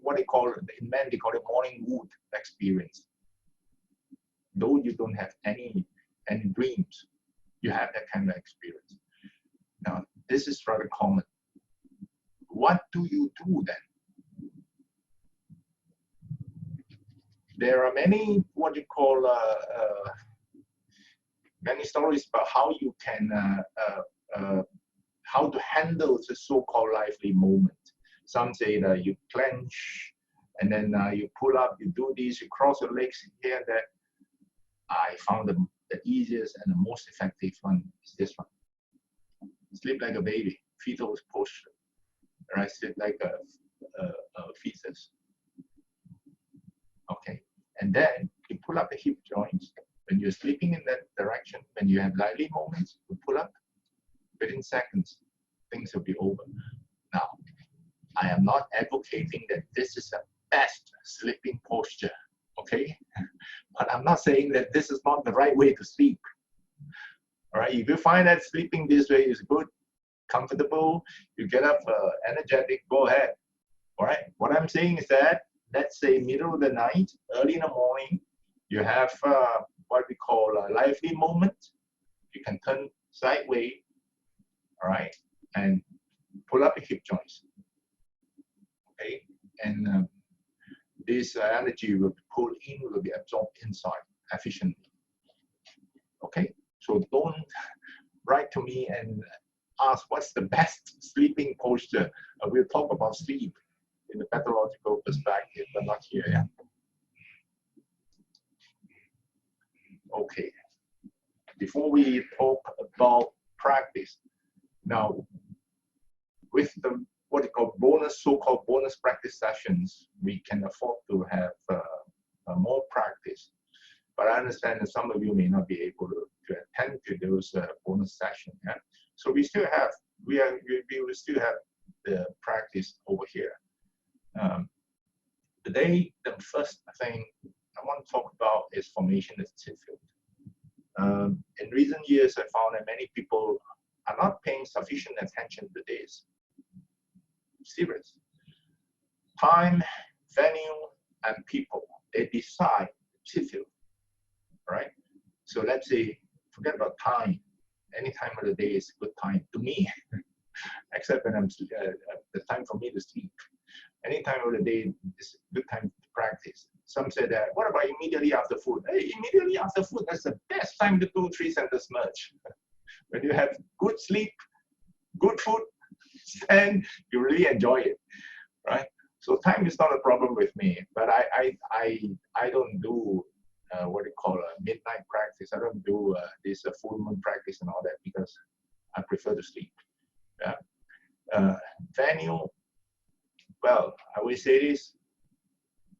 men they call it morning wood experience. Though you don't have any dreams, you have that kind of experience. Now, this is rather common. What do you do then? There are many many stories about how you can how to handle the so-called lively moment. Some say that you clench and then you pull up, you do this, you cross your legs here and there. I found the easiest and the most effective one is this one. Sleep like a baby, fetal posture. Right, sleep like a fetus. Okay, and then you pull up the hip joints. When you're sleeping in that direction, when you have lively moments, you pull up. Within seconds, things will be over. Now, I am not advocating that this is the best sleeping posture, okay? But I'm not saying that this is not the right way to sleep. All right, if you find that sleeping this way is good, comfortable, you get up energetic, go ahead. All right, what I'm saying is that, let's say middle of the night, early in the morning, you have what we call a lively moment. You can turn sideways, all right, and pull up the hip joints. Okay, and this energy will be pulled in, will be absorbed inside efficiently. Okay, so don't write to me and ask what's the best sleeping posture. We'll talk about sleep in the pathological perspective, but not here. Yeah. Okay. before we talk about practice. Now, with the what you call so-called bonus practice sessions, we can afford to have more practice. But I understand that some of you may not be able to attend to those bonus sessions. Yeah? So we will still have the practice over here. Today, the first thing I want to talk about is formation of tip field. In recent years, I found that many people are not paying sufficient attention to this. Serious. Time, venue, and people, they decide tip field, right? So let's say, forget about time. Any time of the day is a good time to me, except when I'm the time for me to sleep. Any time of the day is a good time to practice. Some say that, what about immediately after food? Hey, immediately after food, that's the best time to do 3 centers merge. When you have good sleep, good food, and you really enjoy it, right? So time is not a problem with me, but I don't do what you call a midnight practice. I don't do this full moon practice and all that because I prefer to sleep. Yeah. Venue, well, I will say this: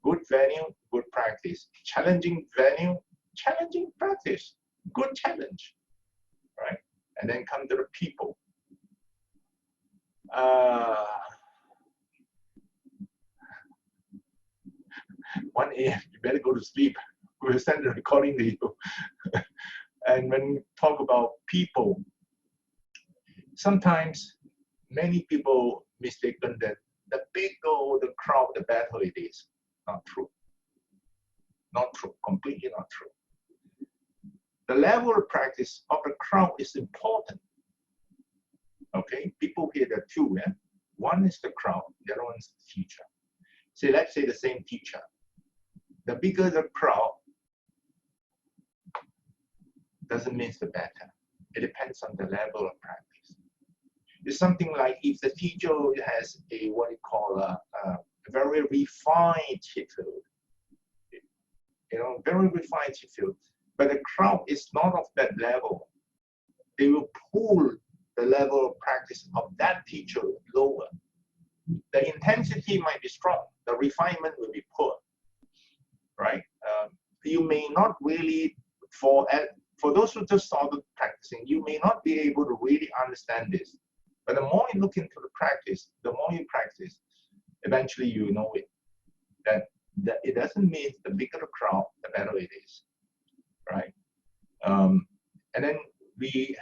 good venue, good practice. Challenging venue, challenging practice. Good challenge, right? And then come to the people. 1 a.m. you better go to sleep. We'll send the recording to you. And when we talk about people, sometimes many people mistaken that the bigger the crowd, the better it is. Not true. Not true. Completely not true. The level of practice of the crowd is important. Okay, people hear that too. Yeah? One is the crowd, the other one is the teacher. So let's say the same teacher. The bigger the crowd doesn't mean the better. It depends on the level of practice. It's something like if the teacher has a what you call a very refined tip field, very refined tip field, but the crowd is not of that level. They will pull the level of practice of that teacher lower. The intensity might be strong, the refinement will be poor, right? You may not really, for those who just started practicing, you may not be able to really understand this. But the more you look into the practice, the more you practice, eventually you know it. That it doesn't mean the bigger the crowd, the better it is, right? And then we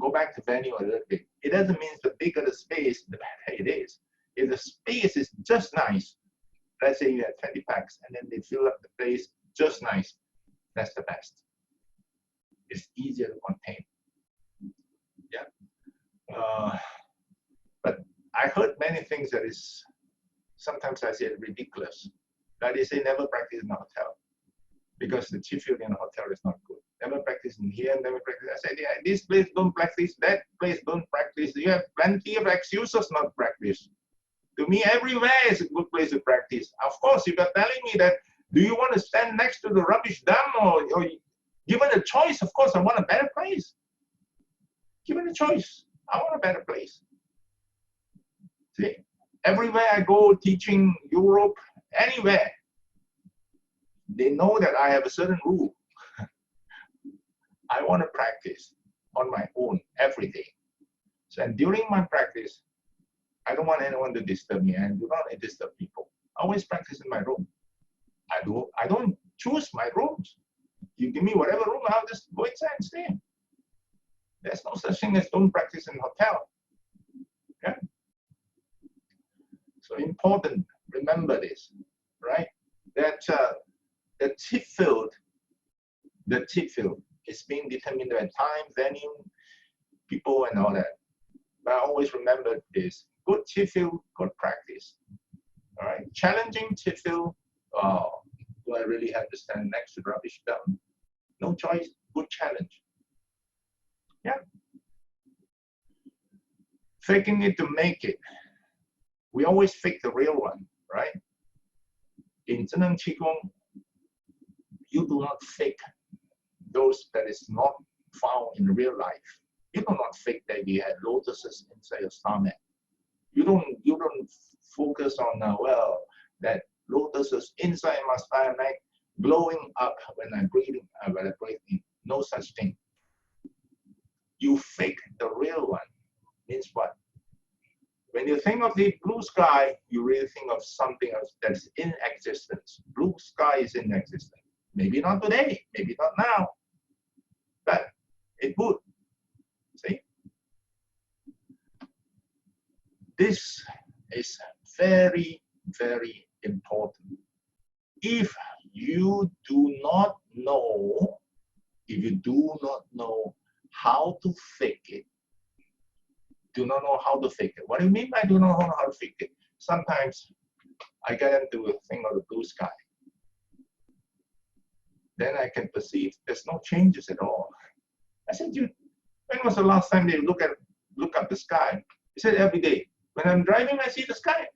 go back to venue a little bit. It doesn't mean the bigger the space, the better it is. If the space is just nice, let's say you have 20 packs and then they fill up the place just nice, that's the best. It's easier to contain. Yeah. But I heard many things that is, sometimes I say ridiculous. Like they say never practice in a hotel because the tip field in a hotel is not good. Never practice in here, never practice. I said, yeah, this place don't practice, that place don't practice. You have plenty of excuses not to practice. To me, everywhere is a good place to practice. Of course, if you're telling me that, do you want to stand next to the rubbish dump or given a choice, of course, I want a better place. Given a choice, I want a better place. See, everywhere I go teaching Europe, anywhere, they know that I have a certain rule. I want to practice on my own every day. So, and during my practice, I don't want anyone to disturb me and do not disturb people. I always practice in my room. I don't choose my rooms. You give me whatever room, I'll just go inside and stay. There's no such thing as don't practice in hotel. Okay? So important, remember this, right? That the tip field is being determined by time, venue, people, and all that. But I always remember this: good tip field, good practice. All right, challenging tip field. Do I really have to stand next to rubbish dump? No choice. Good challenge. Yeah. Faking it to make it. We always fake the real one, right? In Zheneng Qigong, you do not fake those that is not found in real life. You do not think that you had lotuses inside your stomach. You don't focus on well, that lotuses inside my stomach glowing up when I'm breathing in. No such thing. You fake the real one. Means what? When you think of the blue sky, you really think of something else that's in existence. Blue sky is in existence. Maybe not today, maybe not now, but it would. See? This is very, very important. If you do not know how to fake it, What do you mean by do not know how to fake it? Sometimes I get into a thing of the blue sky. Then I can perceive there's no changes at all. I said, when was the last time you look up the sky? He said, every day. When I'm driving, I see the sky.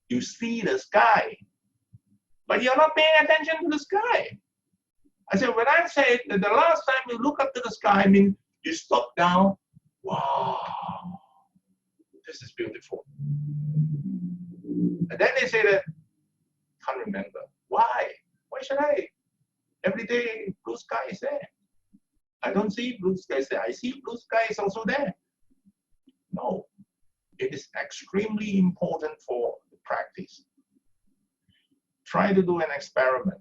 You see the sky, but you're not paying attention to the sky. I said, when I say that the last time you look up to the sky, I mean you stop down. Wow, this is beautiful. And then they say that, can't remember. Why? Why should I? Every day, blue sky is there. I don't see blue skies there. I see blue skies also there. No, it is extremely important for the practice. Try to do an experiment.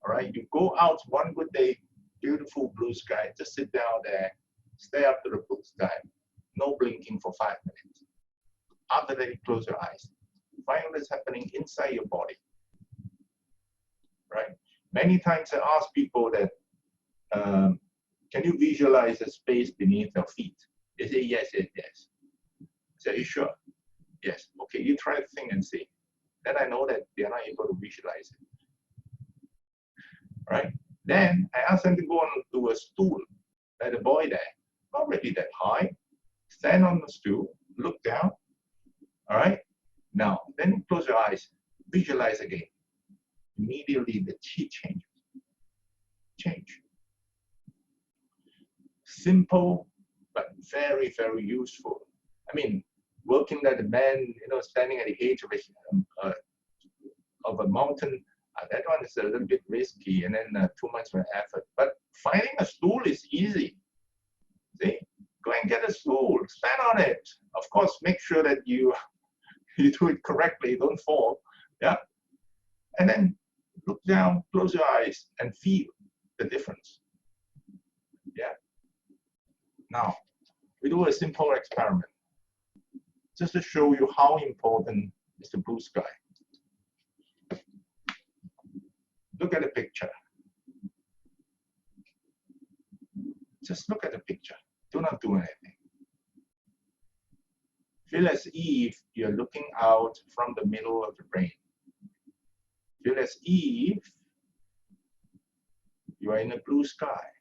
All right, you go out one good day, beautiful blue sky, just sit down there, stare up to the blue sky, no blinking for 5 minutes. After that, you close your eyes. Find what is happening inside your body. Right? Many times I ask people that, can you visualize the space beneath your feet? They say yes, yes, yes. I say, are you sure? Yes. Okay, you try the thing and see. Then I know that they are not able to visualize it. Right? Then I ask them to go on to a stool, like the boy there, not really that high. Stand on the stool, look down. All right? Now, then close your eyes, visualize again. Immediately the chi changes. Change. Simple, but very, very useful. I mean, working like a man, standing at the edge of a mountain, that one is a little bit risky, and then too much of an effort. But finding a stool is easy. See, go and get a stool, stand on it. Of course, make sure that you do it correctly, don't fall. Yeah, and then look down, close your eyes, and feel the difference. Yeah. Now, we do a simple experiment just to show you how important is the blue sky. Look at the picture. Just look at the picture. Do not do anything. Feel as if you're looking out from the middle of the brain. Feel as if you are in a blue sky.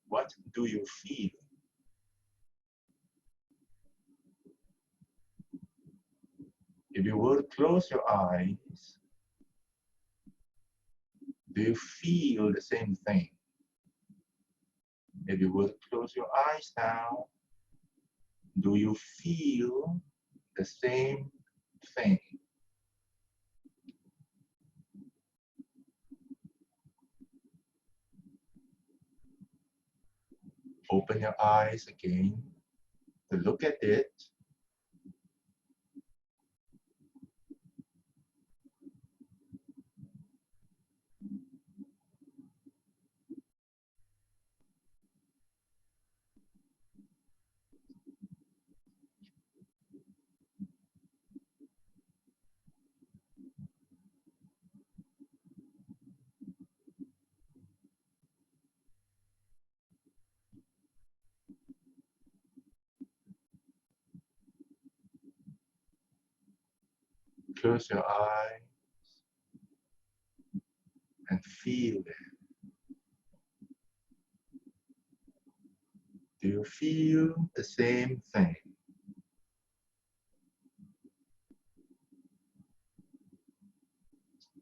What do you feel? If you were to close your eyes, do you feel the same thing? If you were to close your eyes now, do you feel the same thing? Open your eyes again to look at it. Close your eyes and feel it. Do you feel the same thing?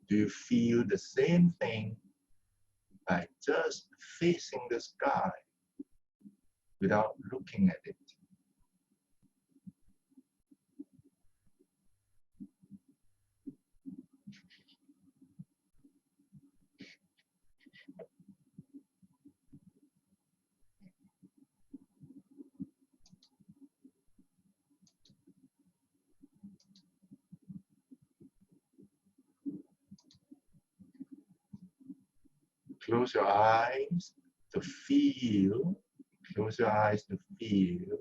Do you feel the same thing by just facing the sky without looking at it? Close your eyes to feel. Close your eyes to feel.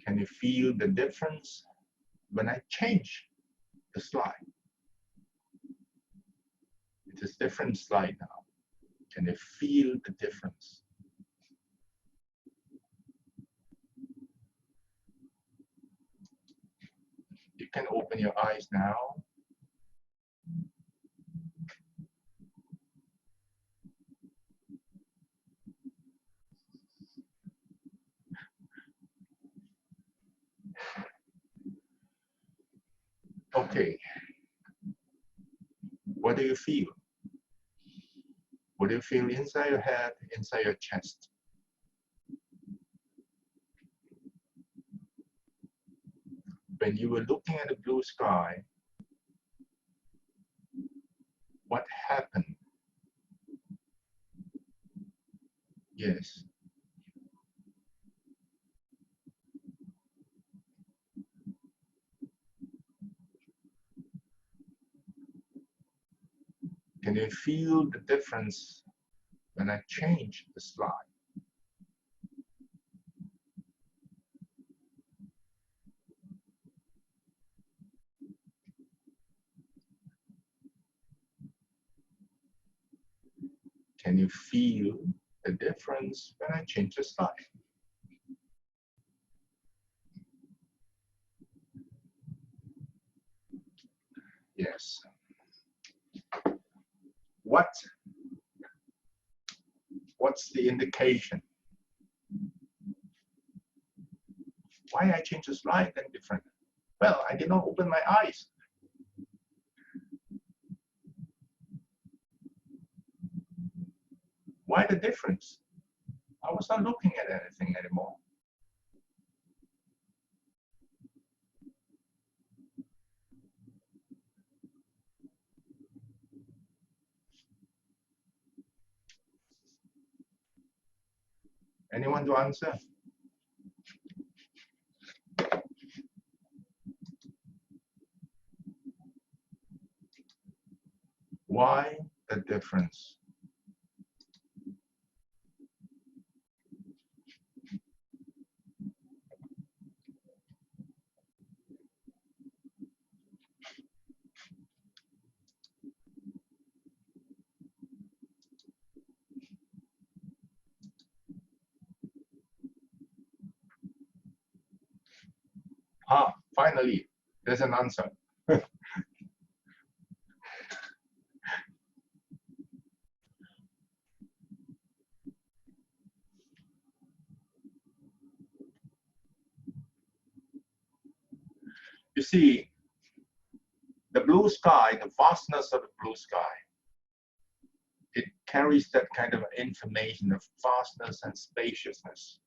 Can you feel the difference when I change the slide? It is a different slide now. Can you feel the difference? You can open your eyes now. Okay. What do you feel? What do you feel inside your head, inside your chest? When you were looking at the blue sky, what happened? Yes. Can you feel the difference when I change the slide? Can you feel the difference when I change the slide? Yes. What's the indication? Why I change the slide then different? Well, I did not open my eyes. Why the difference? I was not looking at anything anymore. Anyone to answer? Why the difference? Ah, finally, there's an answer. You see, the blue sky, the vastness of the blue sky, it carries that kind of information of vastness and spaciousness.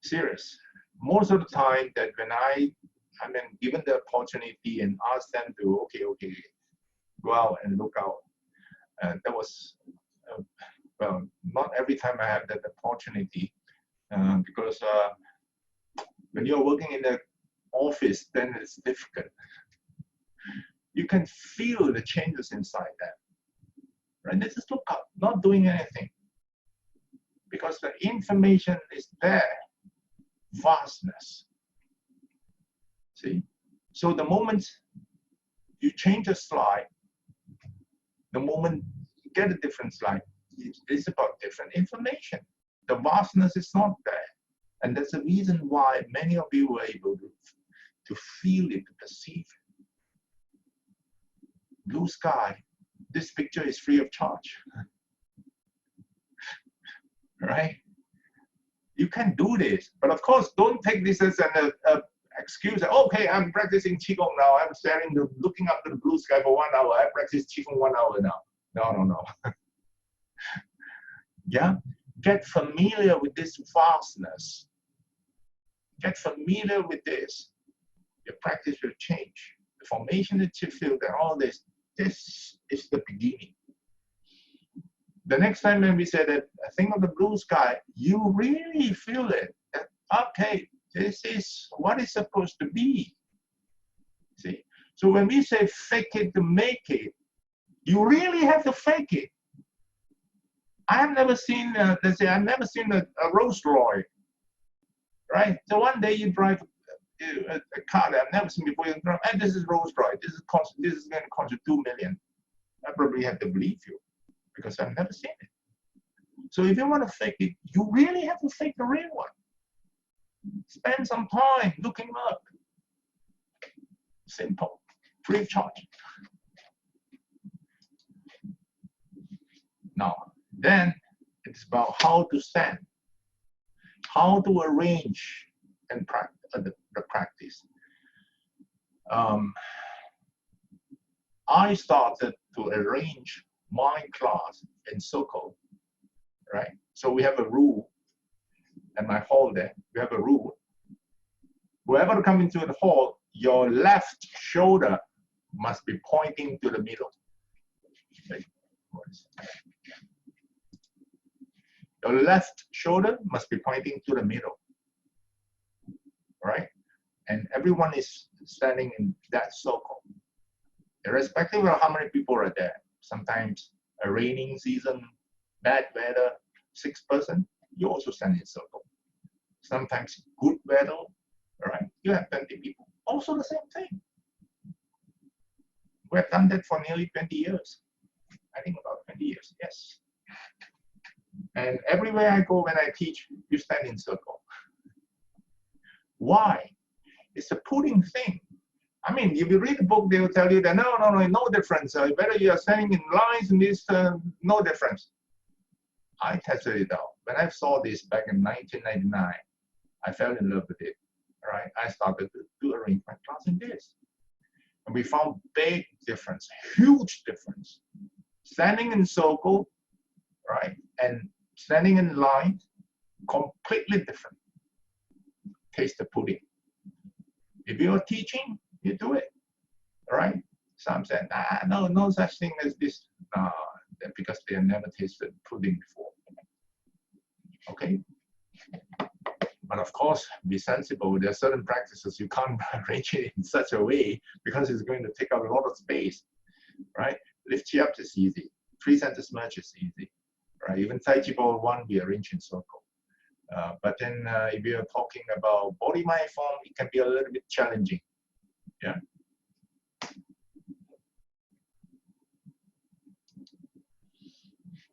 Serious. Most of the time that when I mean, given the opportunity and ask them to, okay, go out and look out. That was, well, not every time I have that opportunity because when you're working in the office, then it's difficult. You can feel the changes inside that. Right? They just look up, not doing anything. Because the information is there. Vastness. See? So the moment you change a slide, the moment you get a different slide, it's about different information. The vastness is not there. And that's the reason why many of you were able to feel it, to perceive it. Blue sky this picture is free of charge, right? You can do this, but of course, don't take this as an excuse. Okay, I'm practicing Qigong now. I'm looking up to the blue sky for 1 hour. I practice Qigong 1 hour now. No. Yeah, get familiar with this vastness. Get familiar with this. Your practice will change. The formation that you feel, that all this is the beginning. The next time when we say that, think of the blue sky, you really feel it. That, okay, this is what it's supposed to be. See? So when we say fake it to make it, you really have to fake it. I've never seen, let's say, I've never seen a Rolls Royce, right? So one day you drive a car that I've never seen before, you drive, and this is Rolls Royce, this is going to cost you 2 million. I probably have to believe you because I've never seen it. So if you want to fake it, you really have to fake the real one. Spend some time looking up. Simple, free of charge. Now, then it's about how to stand, how to arrange and the practice. I started to arrange my class in circle, right? So we have a rule at my hall there. We have a rule. Whoever comes into the hall, your left shoulder must be pointing to the middle. Okay. Your left shoulder must be pointing to the middle, right? And everyone is standing in that circle. Irrespective of how many people are there, sometimes a raining season, bad weather, 6 person, you also stand in circle. Sometimes good weather, right? You have 20 people. Also the same thing. We have done that for nearly 20 years. I think about 20 years, yes. And everywhere I go when I teach, you stand in circle. Why? It's a putting thing. I mean, if you read the book, they will tell you that no difference. Whether you are standing in lines in this, no difference. I tested it out. When I saw this back in 1999, I fell in love with it. Right? I started to arrange my class in this. And we found big difference, huge difference. Standing in circle, right, and standing in line, completely different. Taste the pudding. If you're teaching, you do it, right? Some said, no such thing as this, because they have never tasted pudding before. Okay. But of course, be sensible. There are certain practices you can't arrange it in such a way because it's going to take up a lot of space, right? Lift chi up is easy. 3 center merge is easy, right? Even Tai Chi Ball 1, we arrange in circle. But then if you're talking about body mind form, it can be a little bit challenging. Yeah.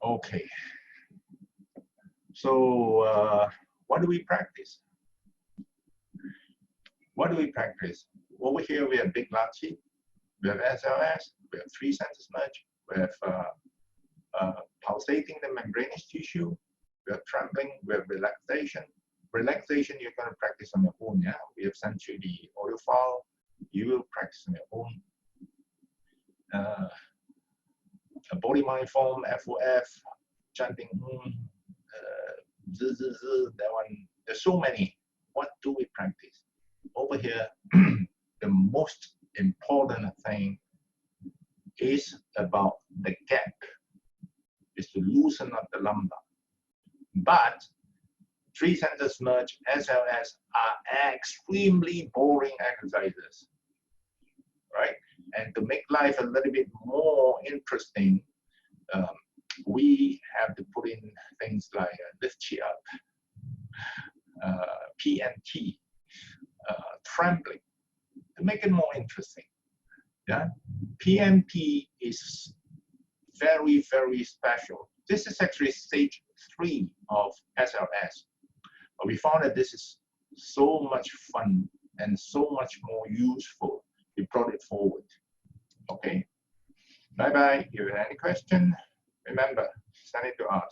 Okay. So what do we practice? What do we practice? Over here we have big lachi, we have SLS, we have 3 center merge, we have pulsating the membranous tissue, we have trembling, we have relaxation. Relaxation you're going to practice on your own. Yeah, we have sent you the audio file. You will practice on your own. A body mind form, FOF, chanting, that one. There's so many. What do we practice? Over here, the most important thing is about the gap. Is to loosen up the lumbar. But 3 center merge, SLS are extremely boring exercises, right? And to make life a little bit more interesting, we have to put in things like lift chi up, PNT, trembling, to make it more interesting. Yeah, PNP is very, very special. This is actually stage 3 of SLS. But we found that this is so much fun and so much more useful. We brought it forward. Okay. Bye bye. If you have any question, remember, send it to us.